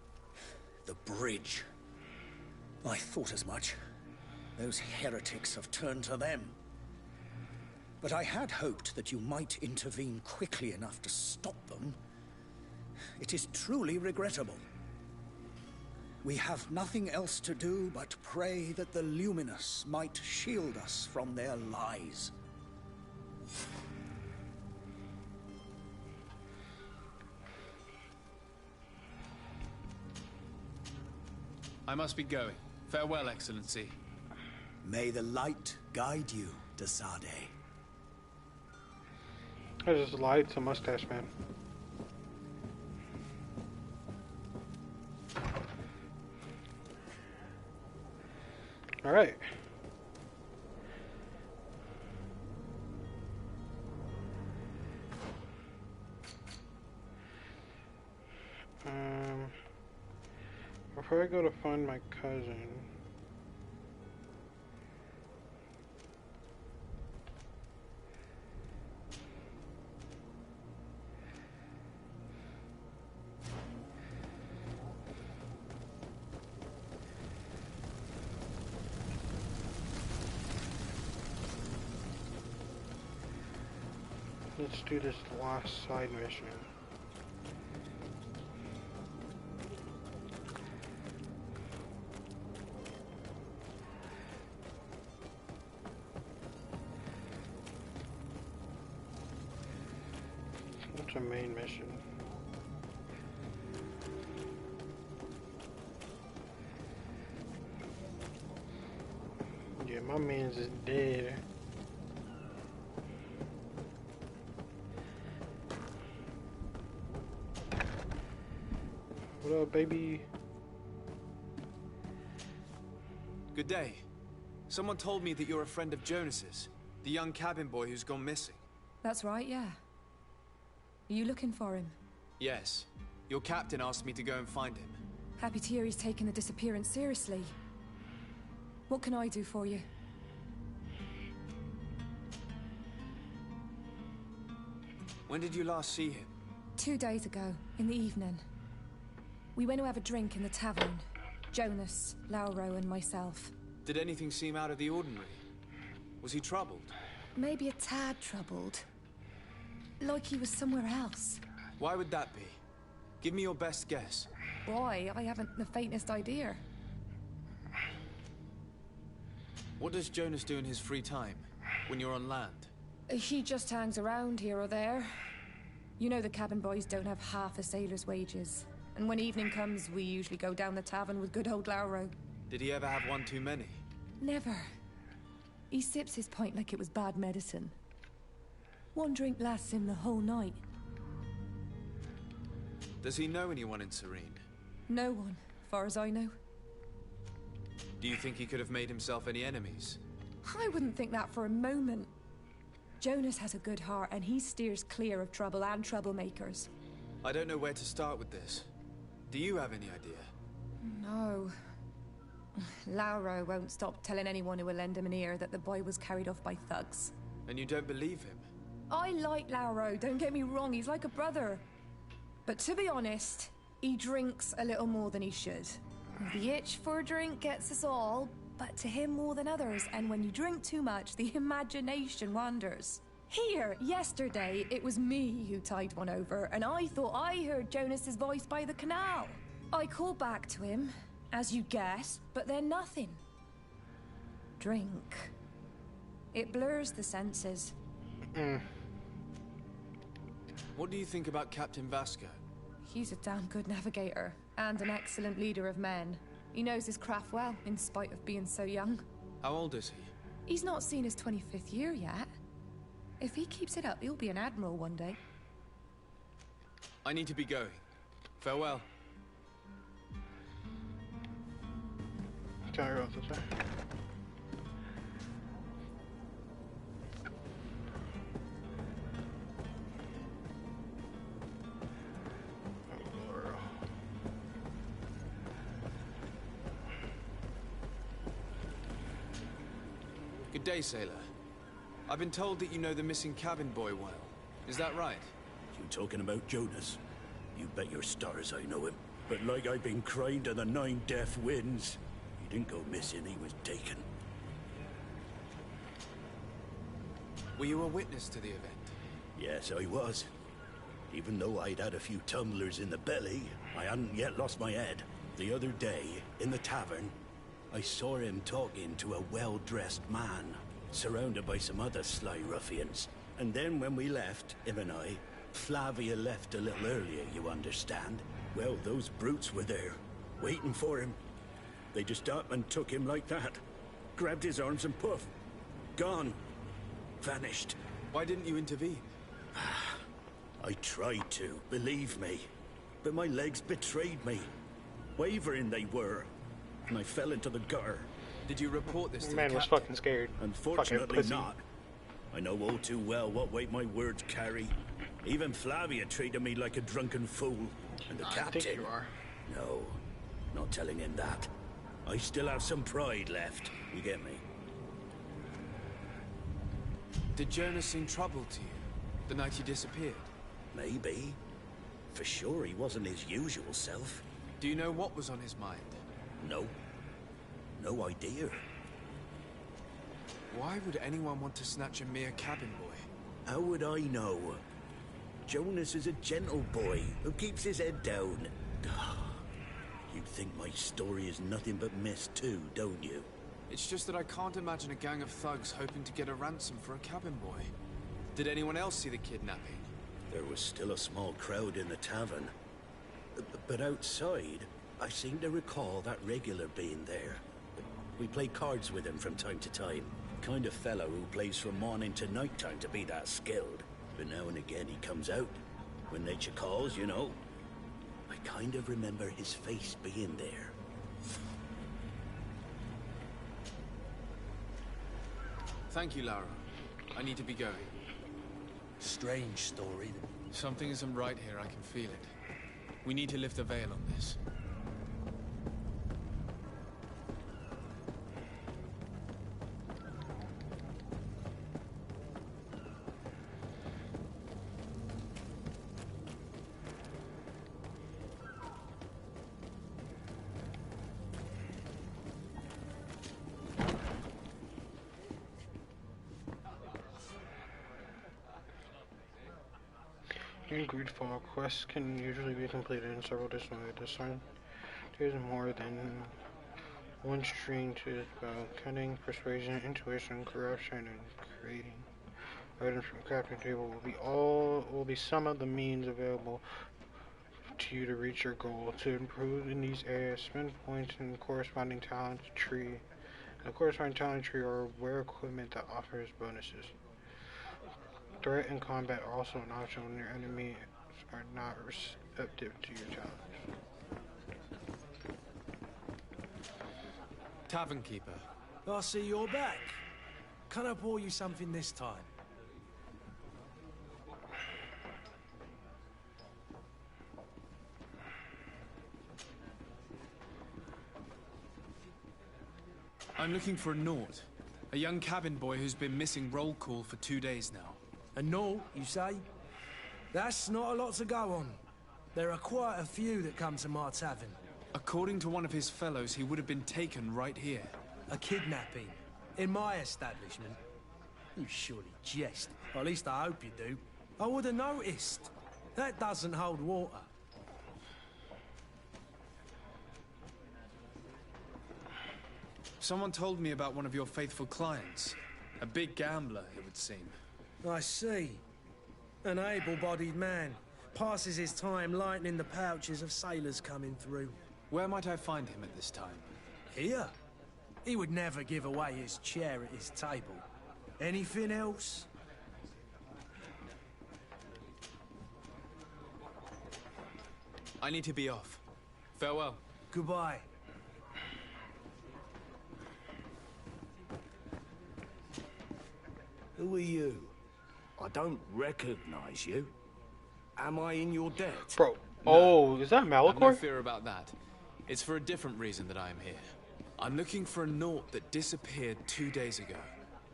The bridge. I thought as much. Those heretics have turned to them. But I had hoped that you might intervene quickly enough to stop them. It is truly regrettable. We have nothing else to do but pray that the Luminous might shield us from their lies. I must be going. Farewell, Excellency. May the light guide you, Desade. I just lied to Mustache Man. All right. Before I go to find my cousin. Let's do this last side mission. What's a main mission? Yeah, my man's is dead. What up, baby? Good day. Someone told me that you're a friend of Jonas's, the young cabin boy who's gone missing. That's right, yeah. Are you looking for him? Yes. Your captain asked me to go and find him. Happy to hear he's taken the disappearance seriously. What can I do for you? When did you last see him? 2 days ago, in the evening. We went to have a drink in the tavern. Jonas, Lauro, and myself. Did anything seem out of the ordinary? Was he troubled? Maybe a tad troubled. Like he was somewhere else. Why would that be? Give me your best guess. Boy, I haven't the faintest idea. What does Jonas do in his free time, when you're on land? He just hangs around here or there. You know the cabin boys don't have half a sailor's wages. And when evening comes, we usually go down the tavern with good old Lauro. Did he ever have one too many? Never. He sips his pint like it was bad medicine. One drink lasts him the whole night. Does he know anyone in Serene? No one, far as I know. Do you think he could have made himself any enemies? I wouldn't think that for a moment. Jonas has a good heart, and he steers clear of trouble and troublemakers. I don't know where to start with this. Do you have any idea? No. Lauro won't stop telling anyone who will lend him an ear that the boy was carried off by thugs. And you don't believe him? I like Lauro, don't get me wrong, he's like a brother. But to be honest, he drinks a little more than he should. The itch for a drink gets us all, but to him more than others, and when you drink too much, the imagination wanders. Here, yesterday, it was me who tied one over, and I thought I heard Jonas's voice by the canal. I called back to him, as you guessed, but then nothing. Drink. It blurs the senses. What do you think about Captain Vasco? He's a damn good navigator, and an excellent leader of men. He knows his craft well, in spite of being so young. How old is he? He's not seen his 25th year yet. If he keeps it up, he'll be an admiral one day. I need to be going. Farewell. Can I go this way? Good day, sailor. I've been told that you know the missing cabin boy well. Is that right? You talking about Jonas? You bet your stars I know him. But like I've been crying to the 9 deaf winds, he didn't go missing, he was taken. Were you a witness to the event? Yes, I was. Even though I'd had a few tumblers in the belly, I hadn't yet lost my head. The other day, in the tavern, I saw him talking to a well-dressed man, surrounded by some other sly ruffians. And then when we left, him and I, Flavia left a little earlier, you understand? Well, those brutes were there, waiting for him. They just up and took him like that. Grabbed his arms and poof. Gone. Vanished. Why didn't you intervene? I tried to, believe me. But my legs betrayed me. Wavering they were. And I fell into the gutter. Did you report this to Man the was captain? fucking scared. Unfortunately not. I know all too well what weight my words carry. Even Flavia treated me like a drunken fool. And the captain... I think you are. No, not telling him that. I still have some pride left. You get me? Did Jonas seem troubled to you the night he disappeared? Maybe. For sure he wasn't his usual self. Do you know what was on his mind? No. No idea. Why would anyone want to snatch a mere cabin boy? How would I know? Jonas is a gentle boy who keeps his head down. You think my story is nothing but mist too, don't you? It's just that I can't imagine a gang of thugs hoping to get a ransom for a cabin boy. Did anyone else see the kidnapping? There was still a small crowd in the tavern. But outside, I seem to recall that regular being there. We play cards with him from time to time. Kind of fellow who plays from morning to night time to be that skilled. But now and again he comes out. When nature calls, you know. I kind of remember his face being there. Thank you, Lara. I need to be going. Strange story. Something isn't right here, I can feel it. We need to lift the veil on this. In Greedfall, quests can usually be completed in several different ways. There's more than one string to this spell: cunning, persuasion, intuition, corruption, and creating. Items from the crafting table will be some of the means available to you to reach your goal. To improve in these areas, spend points in the corresponding talent tree. The corresponding talent tree or wear equipment that offers bonuses. Threat and combat are also an option when your enemies are not receptive to your challenge. Tavern keeper. I see you're back. Can I pour you something this time? I'm looking for a Nort, a young cabin boy who's been missing roll call for 2 days now. A Nort, you say? That's not a lot to go on. There are quite a few that come to my tavern. According to one of his fellows, he would have been taken right here. A kidnapping? In my establishment? You surely jest. Or at least I hope you do. I would have noticed. That doesn't hold water. Someone told me about one of your faithful clients. A big gambler, it would seem. I see. An able-bodied man. Passes his time lightening the pouches of sailors coming through. Where might I find him at this time? Here? He would never give away his chair at his table. Anything else? I need to be off. Farewell. Goodbye. Who are you? I don't recognize you. Am I in your debt? Bro, oh, is that Malachor? Have no fear about that. It's for a different reason that I am here. I'm looking for a Nort that disappeared 2 days ago.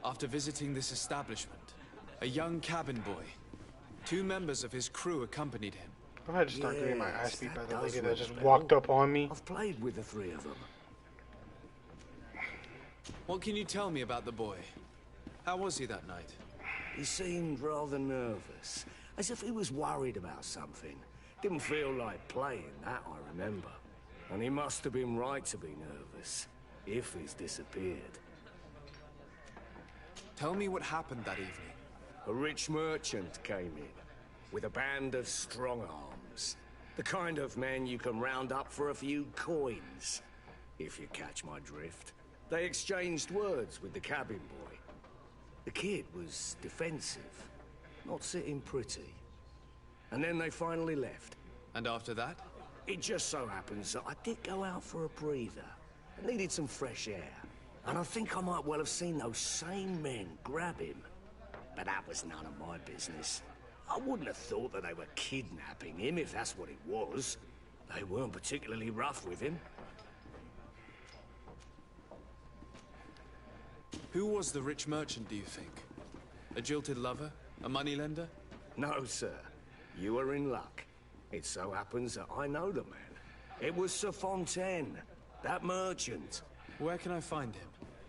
after visiting this establishment. A young cabin boy. 2 members of his crew accompanied him. I had to start getting my ass beat by the lady that just ring a walked bell. up on me. I've played with the 3 of them. What can you tell me about the boy? How was he that night? He seemed rather nervous, as if he was worried about something. Didn't feel like playing, that I remember. And he must have been right to be nervous, if he's disappeared. Tell me what happened that evening. A rich merchant came in, with a band of strong-arms. The kind of men you can round up for a few coins, if you catch my drift. They exchanged words with the cabin boy. The kid was defensive, not sitting pretty. And then they finally left. And after that? It just so happens that I did go out for a breather. I needed some fresh air. And I think I might well have seen those same men grab him. But that was none of my business. I wouldn't have thought that they were kidnapping him, if that's what it was. They weren't particularly rough with him. Who was the rich merchant, do you think? A jilted lover? A moneylender? No, sir. You are in luck. It so happens that I know the man. It was Sir Fontaine, that merchant. Where can I find him?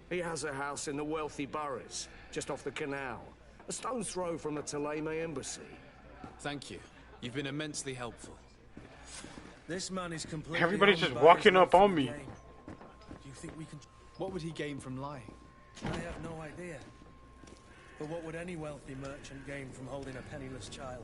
He has a house in the wealthy boroughs, just off the canal. A stone's throw from the Theleme embassy. Thank you. You've been immensely helpful. This man is completely. Everybody's just walking up on me. Do you think we can? What would he gain from lying? I have no idea. But what would any wealthy merchant gain from holding a penniless child?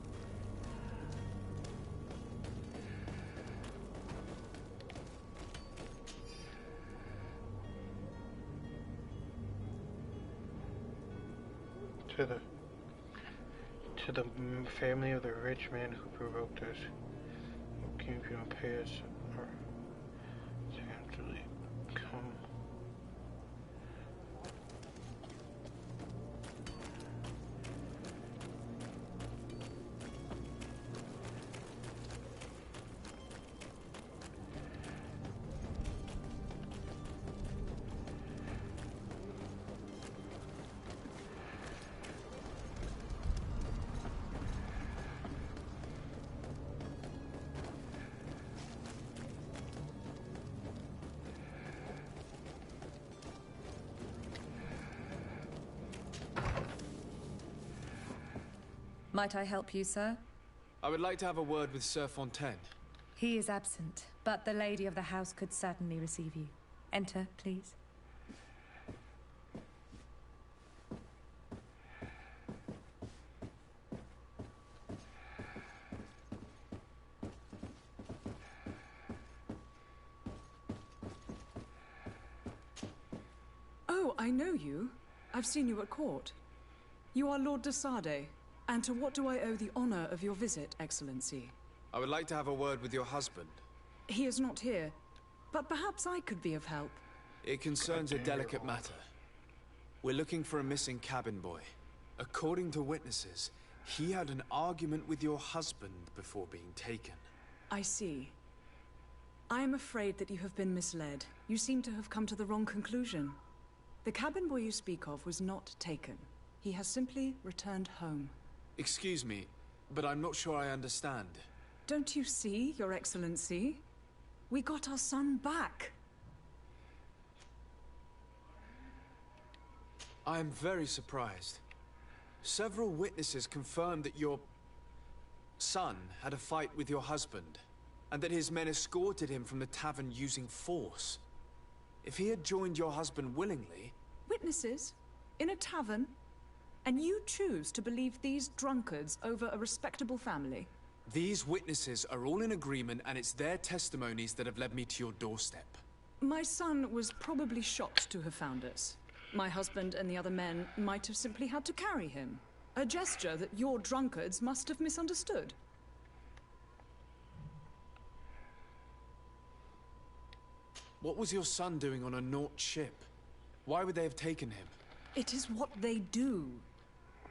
To the family of the rich man who provoked us, who came to pay us, or to actually come. Might I help you, sir? I would like to have a word with Sir Fontaine. He is absent, but the lady of the house could certainly receive you. Enter, please. Oh, I know you. I've seen you at court. You are Lord de Sade. And to what do I owe the honor of your visit, Excellency? I would like to have a word with your husband. He is not here, but perhaps I could be of help. It concerns a delicate matter. We're looking for a missing cabin boy. According to witnesses, he had an argument with your husband before being taken. I see. I am afraid that you have been misled. You seem to have come to the wrong conclusion. The cabin boy you speak of was not taken. He has simply returned home. Excuse me, but I'm not sure I understand. Don't you see, Your Excellency? We got our son back. I am very surprised. Several witnesses confirmed that your son had a fight with your husband, and that his men escorted him from the tavern using force. If he had joined your husband willingly... Witnesses? In a tavern? And you choose to believe these drunkards over a respectable family? These witnesses are all in agreement, and it's their testimonies that have led me to your doorstep. My son was probably shocked to have found us. My husband and the other men might have simply had to carry him. A gesture that your drunkards must have misunderstood. What was your son doing on a Naut ship? Why would they have taken him? It is what they do.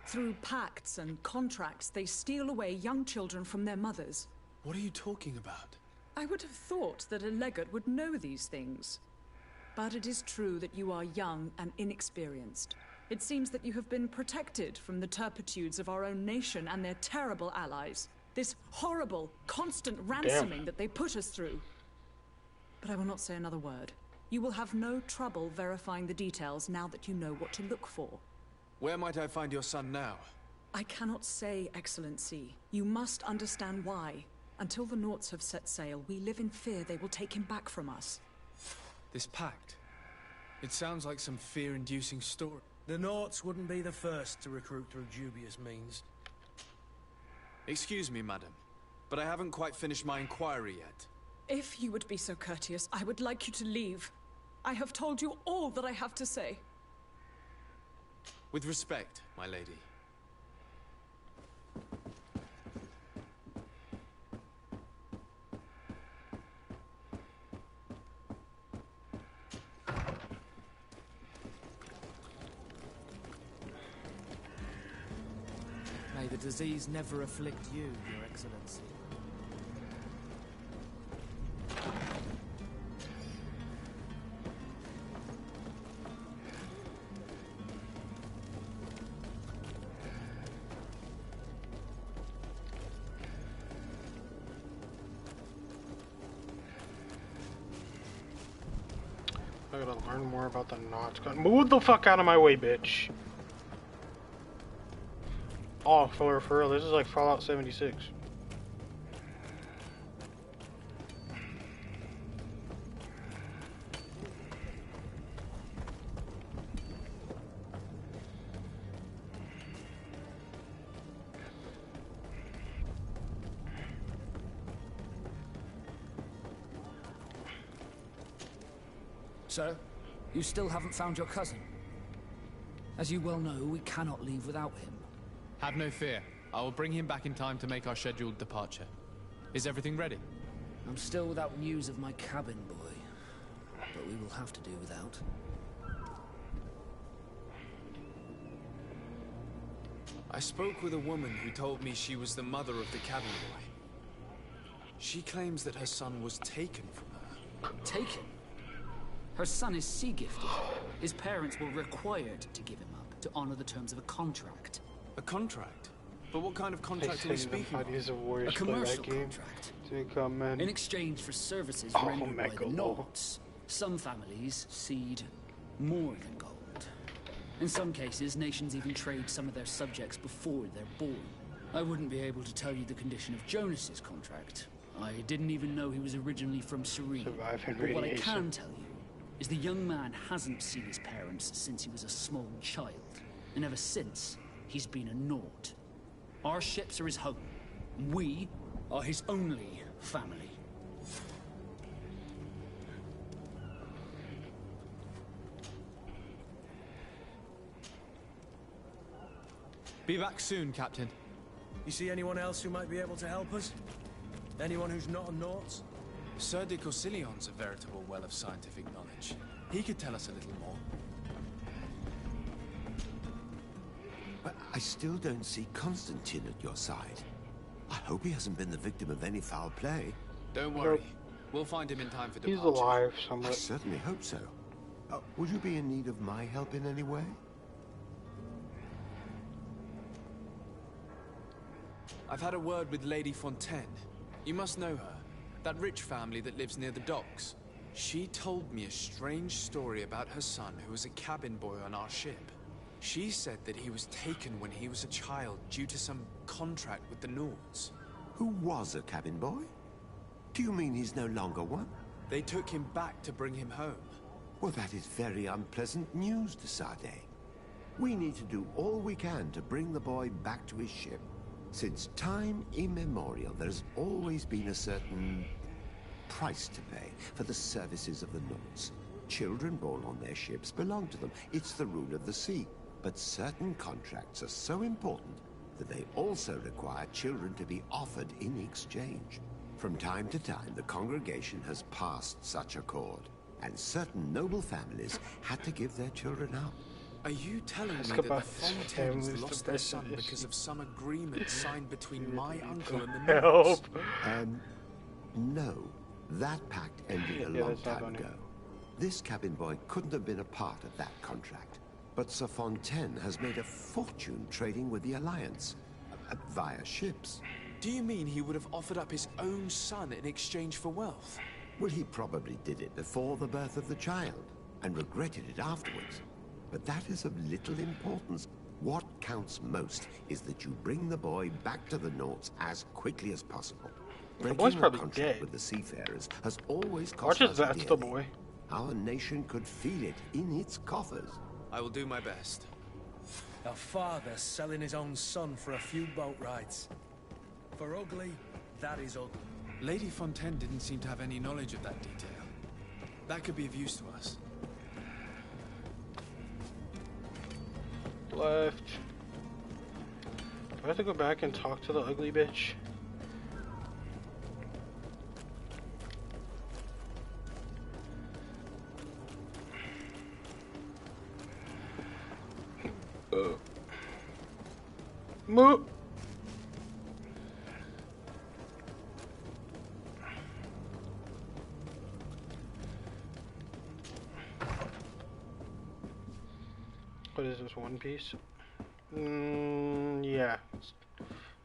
Through pacts and contracts, they steal away young children from their mothers. What are you talking about? I would have thought that a legate would know these things. But it is true that you are young and inexperienced. It seems that you have been protected from the turpitudes of our own nation and their terrible allies. This horrible, constant ransoming that they put us through. But I will not say another word. You will have no trouble verifying the details now that you know what to look for. Where might I find your son now? I cannot say, Excellency. You must understand why. Until the Nauts have set sail, we live in fear they will take him back from us. This pact. It sounds like some fear-inducing story. The Nauts wouldn't be the first to recruit through dubious means. Excuse me, madam, but I haven't quite finished my inquiry yet. If you would be so courteous, I would like you to leave. I have told you all that I have to say. With respect, my lady. May the disease never afflict you, Your Excellency. I gotta learn more about the Nauts. Move the fuck out of my way, bitch. Oh, for real, this is like Fallout 76. So, you still haven't found your cousin? As you well know, we cannot leave without him. Have no fear. I will bring him back in time to make our scheduled departure. Is everything ready? I'm still without news of my cabin boy, but we will have to do without. I spoke with a woman who told me she was the mother of the cabin boy. She claims that her son was taken from her. Taken? Her son is sea-gifted. His parents were required to give him up to honor the terms of a contract. A contract? But what kind of contract are we speaking of? A commercial contract. In exchange for services rendered by the Nauts, some families cede more than gold. In some cases, nations even trade some of their subjects before they're born. I wouldn't be able to tell you the condition of Jonas's contract. I didn't even know he was originally from Serene. But what I can tell you is the young man hasn't seen his parents since he was a small child. And ever since, he's been a Naut. Our ships are his home. We are his only family. Be back soon, Captain. You see anyone else who might be able to help us? Anyone who's not a Naut? Sir de Corsillion's a veritable well of scientific knowledge. He could tell us a little more. But I still don't see Constantine at your side. I hope he hasn't been the victim of any foul play. Don't worry. We'll find him in time for departure. He's alive somewhere. I certainly hope so. Would you be in need of my help in any way? I've had a word with Lady Fontaine. You must know her. That rich family that lives near the docks. She told me a strange story about her son who was a cabin boy on our ship. She said that he was taken when he was a child due to some contract with the Nauts. Who was a cabin boy? Do you mean he's no longer one? They took him back to bring him home. Well, that is very unpleasant news, de Sade. We need to do all we can to bring the boy back to his ship. Since time immemorial, there's always been a certain price to pay for the services of the Nauts. Children born on their ships belong to them. It's the rule of the sea. But certain contracts are so important that they also require children to be offered in exchange. From time to time, the congregation has passed such accord, and certain noble families had to give their children up. Are you telling me that the Fontaines lost their son because of some agreement signed between my uncle and the Nauts? No. That pact ended a long time ago. This cabin boy couldn't have been a part of that contract. But Sir Fontaine has made a fortune trading with the Alliance, via ships. Do you mean he would have offered up his own son in exchange for wealth? Well, he probably did it before the birth of the child, and regretted it afterwards. But that is of little importance. What counts most is that you bring the boy back to the Nords as quickly as possible. The boy's probably contract dead. with the seafarers has always cost Watch his us that's the dearly. boy. Our nation could feel it in its coffers. I will do my best. A father selling his own son for a few boat rides. For ugly, that is ugly. Lady Fontaine didn't seem to have any knowledge of that detail. That could be of use to us. Left. Do I have to go back and talk to the ugly bitch? Moo. What is this, One Piece? Yeah.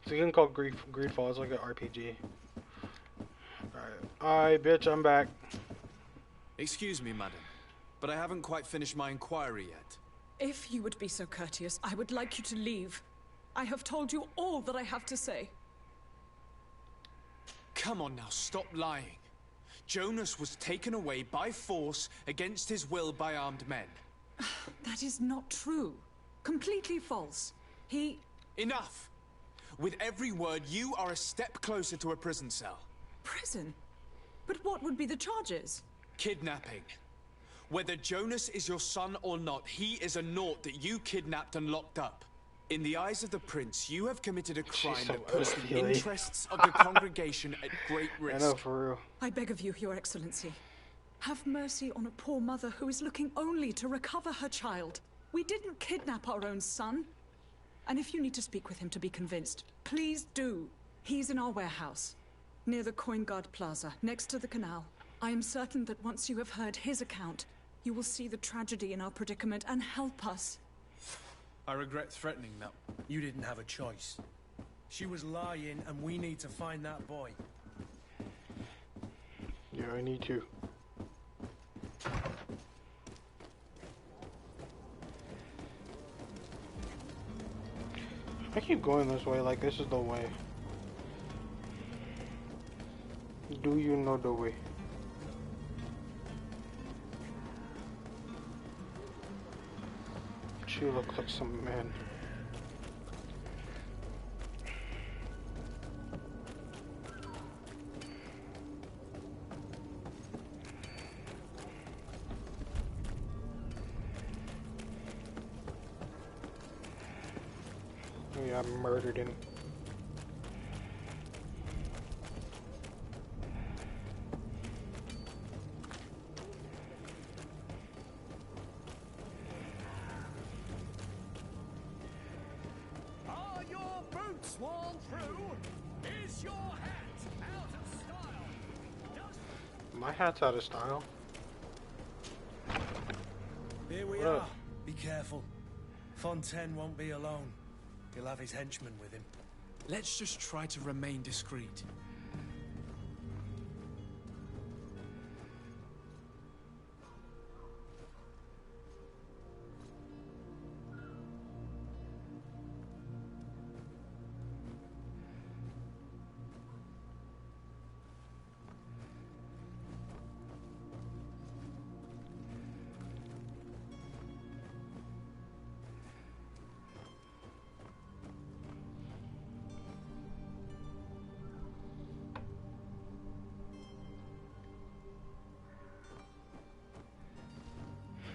It's a game called Greed Falls, like an RPG. Alright, bitch, I'm back. Excuse me, madam, but I haven't quite finished my inquiry yet. If you would be so courteous, I would like you to leave. I have told you all that I have to say. Come on now, stop lying. Jonas was taken away by force against his will by armed men. That is not true. Completely false. He... Enough! With every word, you are a step closer to a prison cell. Prison? But what would be the charges? Kidnapping. Whether Jonas is your son or not, he is a naught that you kidnapped and locked up. In the eyes of the prince, you have committed a crime that puts the interests of the congregation at great risk. I know, for real. I beg of you, Your Excellency. Have mercy on a poor mother who is looking only to recover her child. We didn't kidnap our own son. And if you need to speak with him to be convinced, please do. He's in our warehouse, near the Coin Guard Plaza, next to the canal. I am certain that once you have heard his account, you will see the tragedy in our predicament and help us. I regret threatening that. You didn't have a choice. She was lying, and we need to find that boy. Yeah, I need to. I keep going this way, like this is the way. Do you know the way? You look like some man. Yeah, I murdered him. Are your boots worn through? Is your hat out of style? My hat's out of style. Here we are. Be careful. Fontaine won't be alone. He'll have his henchmen with him. Let's just try to remain discreet.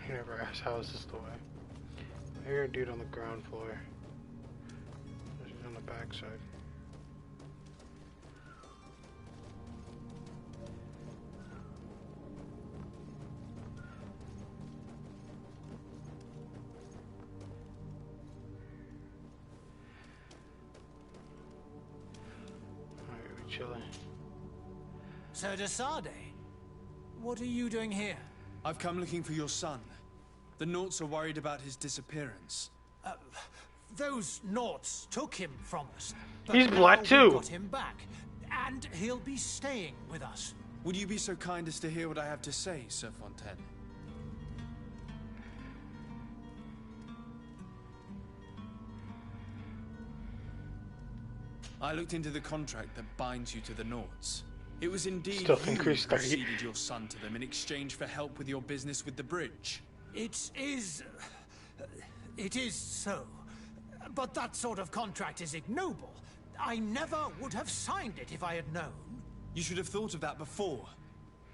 You never asked how is this the way? I hear a dude on the ground floor. He's on the backside. Alright, we chilling. Sir Desade, what are you doing here? I've come looking for your son. The Nauts are worried about his disappearance. Those Nauts took him from us. He's black now too. We got him back, and he'll be staying with us. Would you be so kind as to hear what I have to say, Sir Fontaine? I looked into the contract that binds you to the Nauts. It was indeed Still you think who Chris Stargate. ceded your son to them in exchange for help with your business with the bridge. It is so. But that sort of contract is ignoble. I never would have signed it if I had known. You should have thought of that before.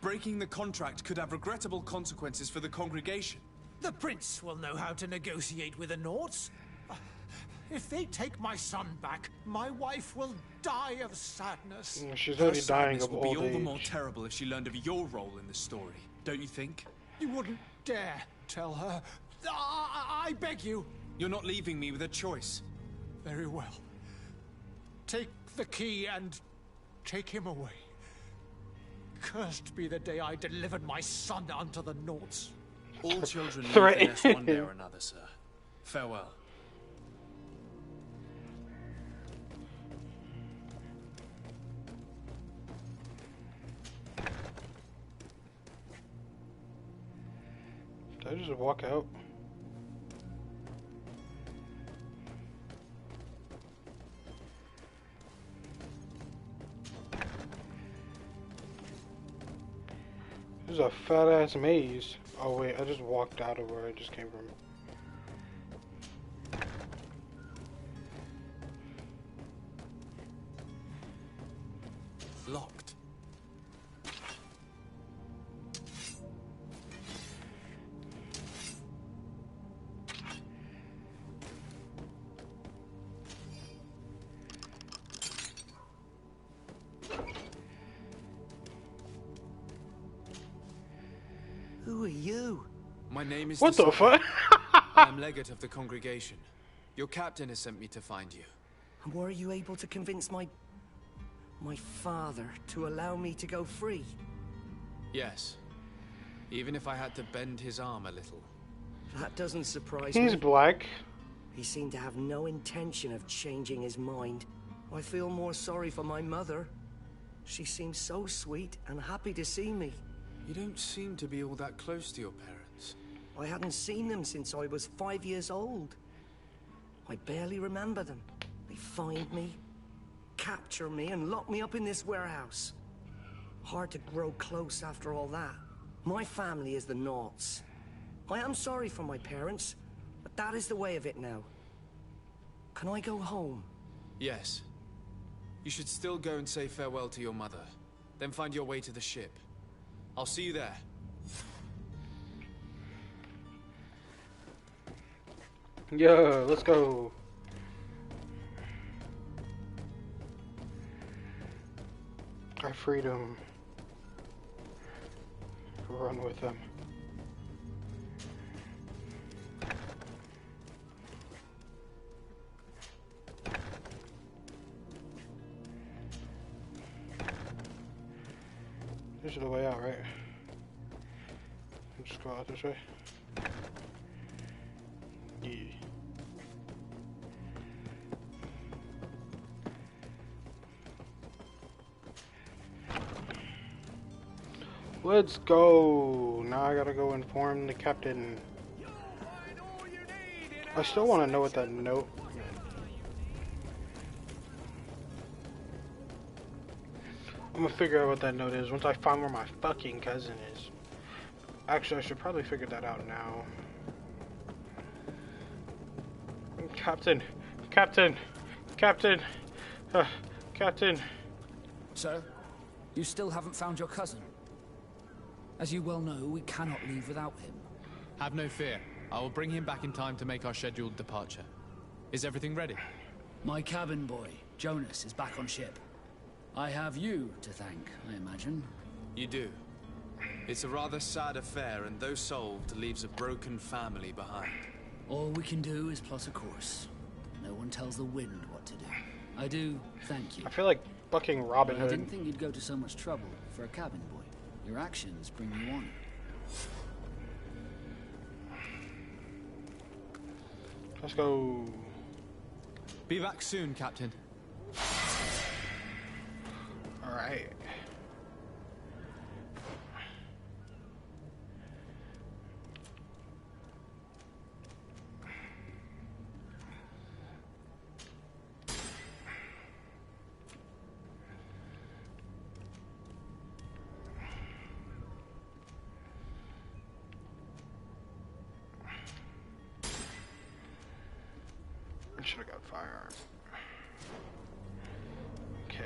Breaking the contract could have regrettable consequences for the congregation. The prince will know how to negotiate with the Nauts. If they take my son back, my wife will die of sadness. She's already dying Sadness of would be old all the age. more terrible if she learned of your role in the story, don't you think? You wouldn't dare tell her. I beg you. You're not leaving me with a choice. Very well. Take the key and take him away. Cursed be the day I delivered my son unto the Nauts. All children leave the nest one day or another, sir. Farewell. Did I just walk out? This is a fat ass maze. Oh wait, I just walked out of where I just came from. Locked. Who are you? My name is What the fuck? I'm legate of the congregation. Your captain has sent me to find you. And were you able to convince my father to allow me to go free? Yes. Even if I had to bend his arm a little. That doesn't surprise me. He's black. He seemed to have no intention of changing his mind. I feel more sorry for my mother. She seemed so sweet and happy to see me. You don't seem to be all that close to your parents. I hadn't seen them since I was 5 years old. I barely remember them. They find me, capture me, and lock me up in this warehouse. Hard to grow close after all that. My family is the Nauts. I am sorry for my parents, but that is the way of it now. Can I go home? Yes. You should still go and say farewell to your mother. Then find your way to the ship. I'll see you there. Yeah, let's go. Our freedom. Run with them. This is the way out, right? Just go out this way. Yeah. Let's go. Now I gotta go inform the captain. I still want to know what that note. I'm gonna figure out what that note is once I find where my fucking cousin is. Actually, I should probably figure that out now. Captain, Captain, Captain, Captain. So, you still haven't found your cousin? As you well know, we cannot leave without him. Have no fear. I will bring him back in time to make our scheduled departure. Is everything ready? My cabin boy, Jonas, is back on ship. I have you to thank, I imagine. You do. It's a rather sad affair, and though solved, leaves a broken family behind. All we can do is plot a course. No one tells the wind what to do. I do thank you. I feel like fucking Robin I Hood. didn't think you'd go to so much trouble for a cabin boy. Your actions bring you honor. Let's go. Be back soon, Captain. All right. I should have got firearm. Okay.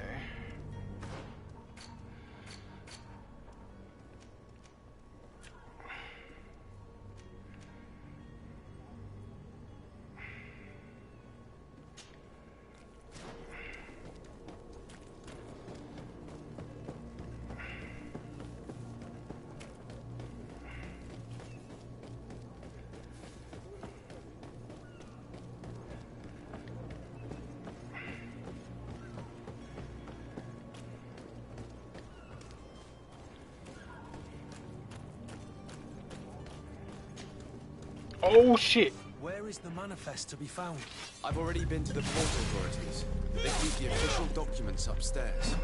Oh shit! Where is the manifest to be found? I've already been to the port authorities. They keep the official documents upstairs.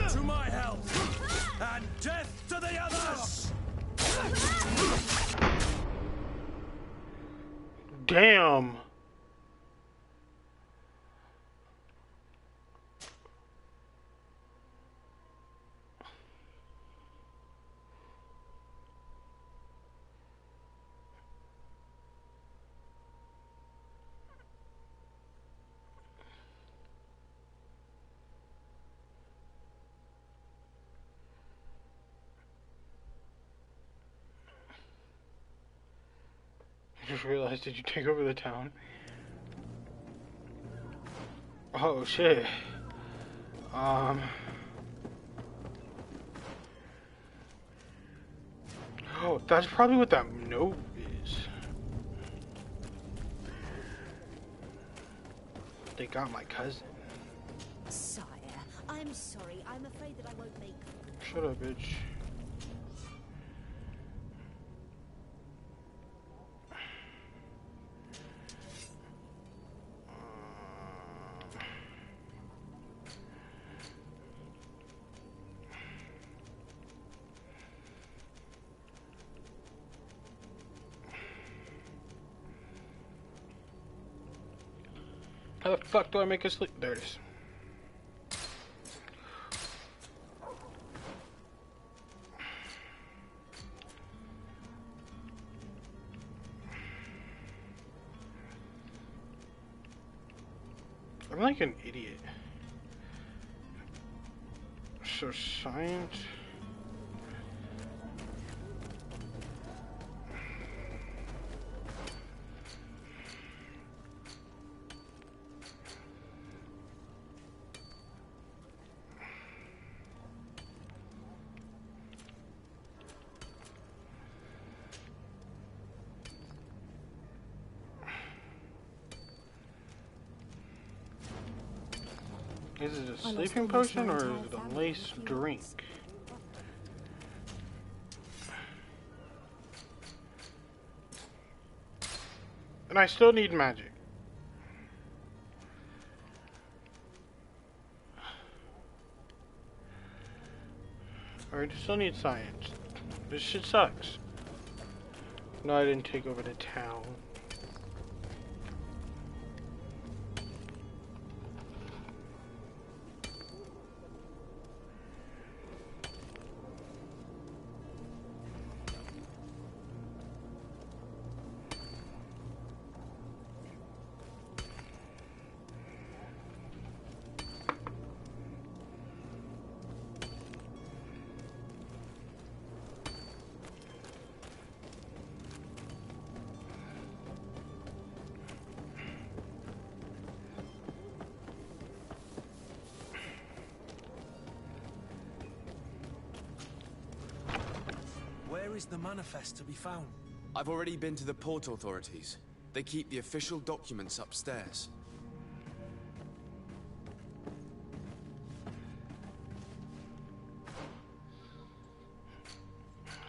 To my help! And death to the others! Damn! I just realized, did you take over the town? Oh shit. Oh, that's probably what that note is. They got my cousin. Sire, I'm sorry. I'm afraid that I won't make... Shut up, bitch. How the fuck do I make it sleep? There it is. I'm like an idiot. So science. Is it a sleeping potion or is it a lace drink? And I still need magic. Alright, I still need science. This shit sucks. No, I didn't take over the town. Where is the manifest to be found? I've already been to the port authorities. They keep the official documents upstairs.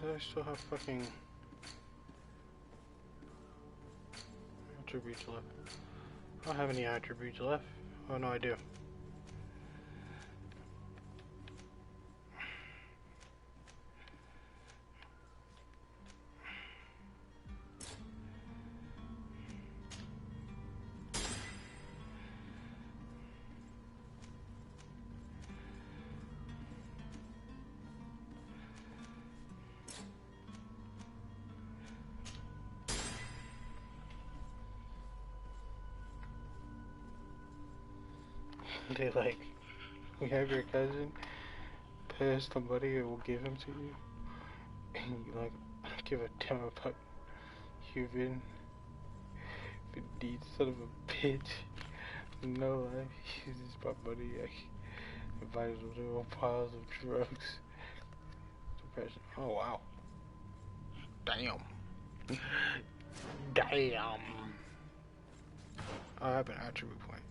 Do I still have fucking... attributes left? I don't have any attributes left. Oh no, I do. They like, we have your cousin pass somebody who will give him to you, and you like give a damn about human indeed son of a bitch. No life, he uses my money. Like, invited him to all piles of drugs, depression. Oh wow, damn, damn. I have an attribute point.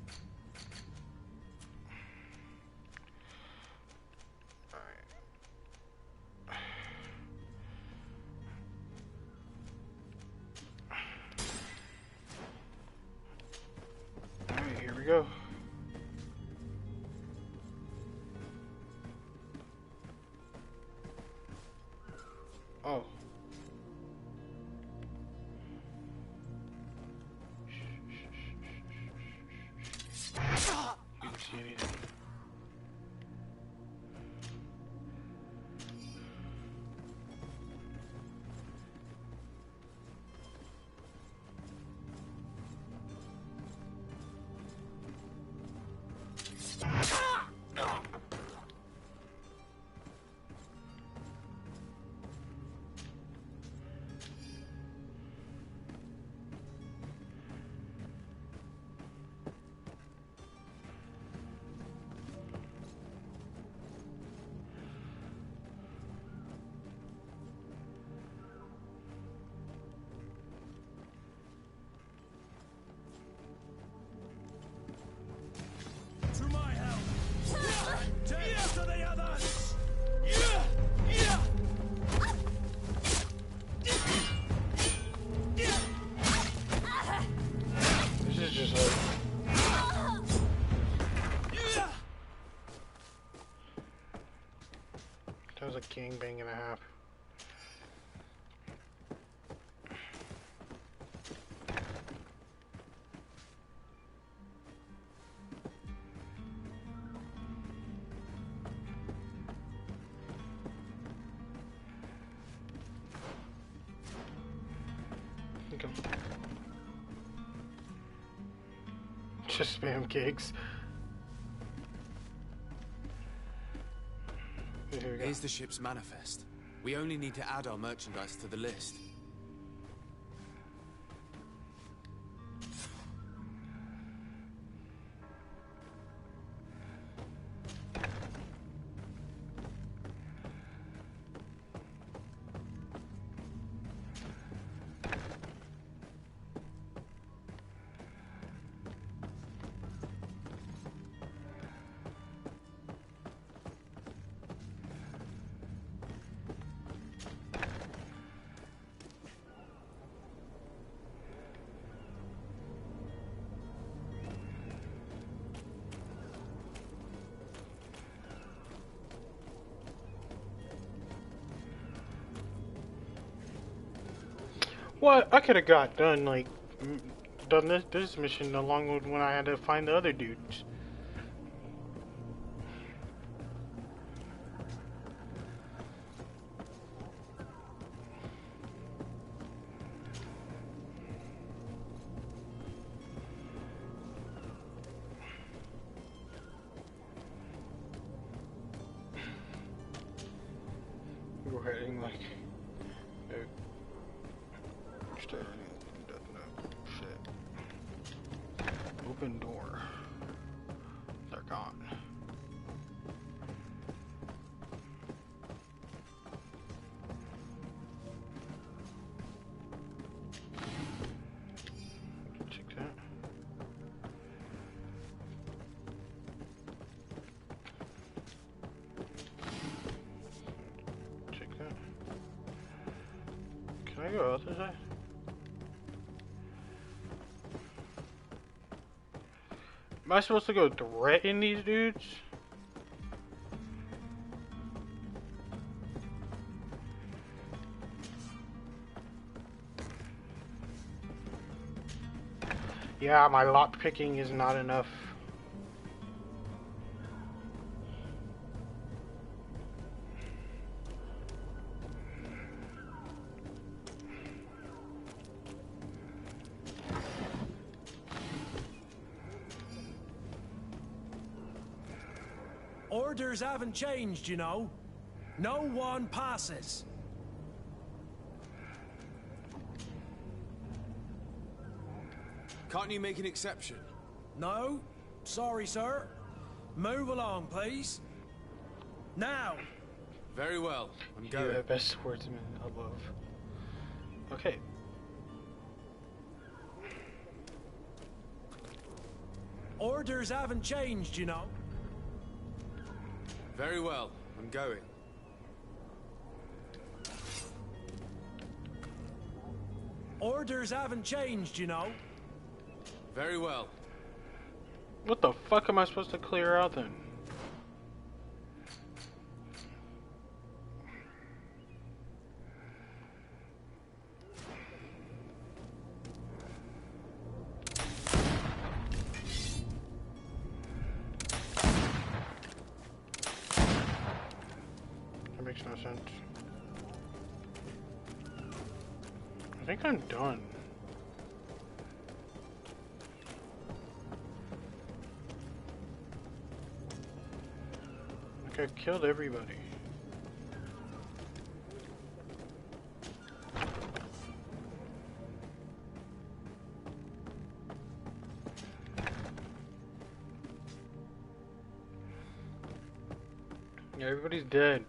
Alright, here we go. Oh. You can see anything. To my help! Take to the others! This is just like... That was a gangbang and a half. Okay. Just spam gigs. Here we go. Here's the ship's manifest. We only need to add our merchandise to the list. What? I could have got done, like, done this mission along with when I had to find the other dudes. We're heading like... Open door. They're gone. Check that. Check that. Can I go out this way? Am I supposed to go threaten these dudes? Yeah, my lock picking is not enough. Orders haven't changed, you know. No one passes. Can't you make an exception? No. Sorry, sir. Move along, please. Now. Very well. I'm going. You're the best swordsman above. Okay. Orders haven't changed, you know. Very well. I'm going. Orders haven't changed, you know. Very well. What the fuck am I supposed to clear out then? That makes no sense. I think I'm done. Like I killed everybody. Yeah, everybody's dead.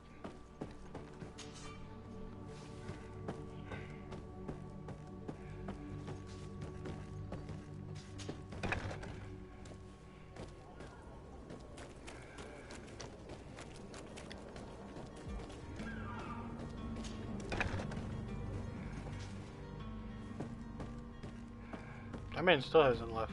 That man still hasn't left.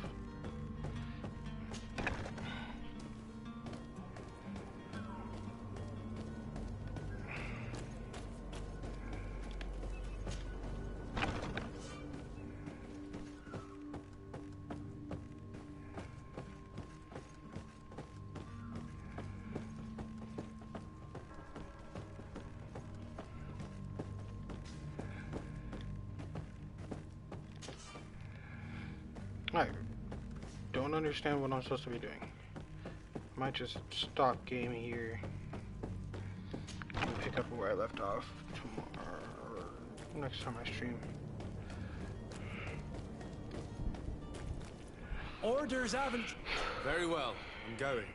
I don't understand what I'm supposed to be doing. I might just stop gaming here and pick up where I left off tomorrow, or next time I stream. Orders haven't... Very well. I'm going.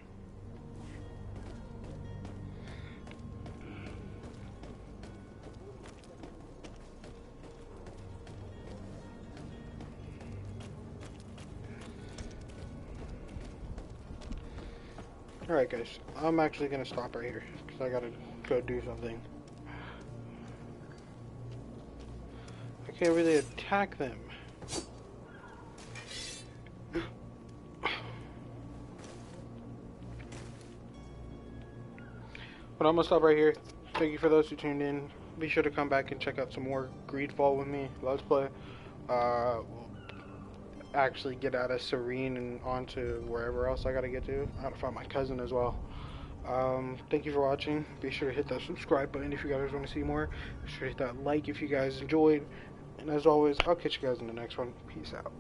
Alright guys, I'm actually gonna stop right here, because I gotta go do something. I can't really attack them. But I'm gonna stop right here. Thank you for those who tuned in. Be sure to come back and check out some more Greedfall with me. Let's play. We'll actually get out of Serene and onto wherever else I gotta get to. I gotta find my cousin as well. Thank you for watching. Be sure to hit that subscribe button if you guys want to see more. Be sure to hit that like if you guys enjoyed. And as always, I'll catch you guys in the next one. Peace out.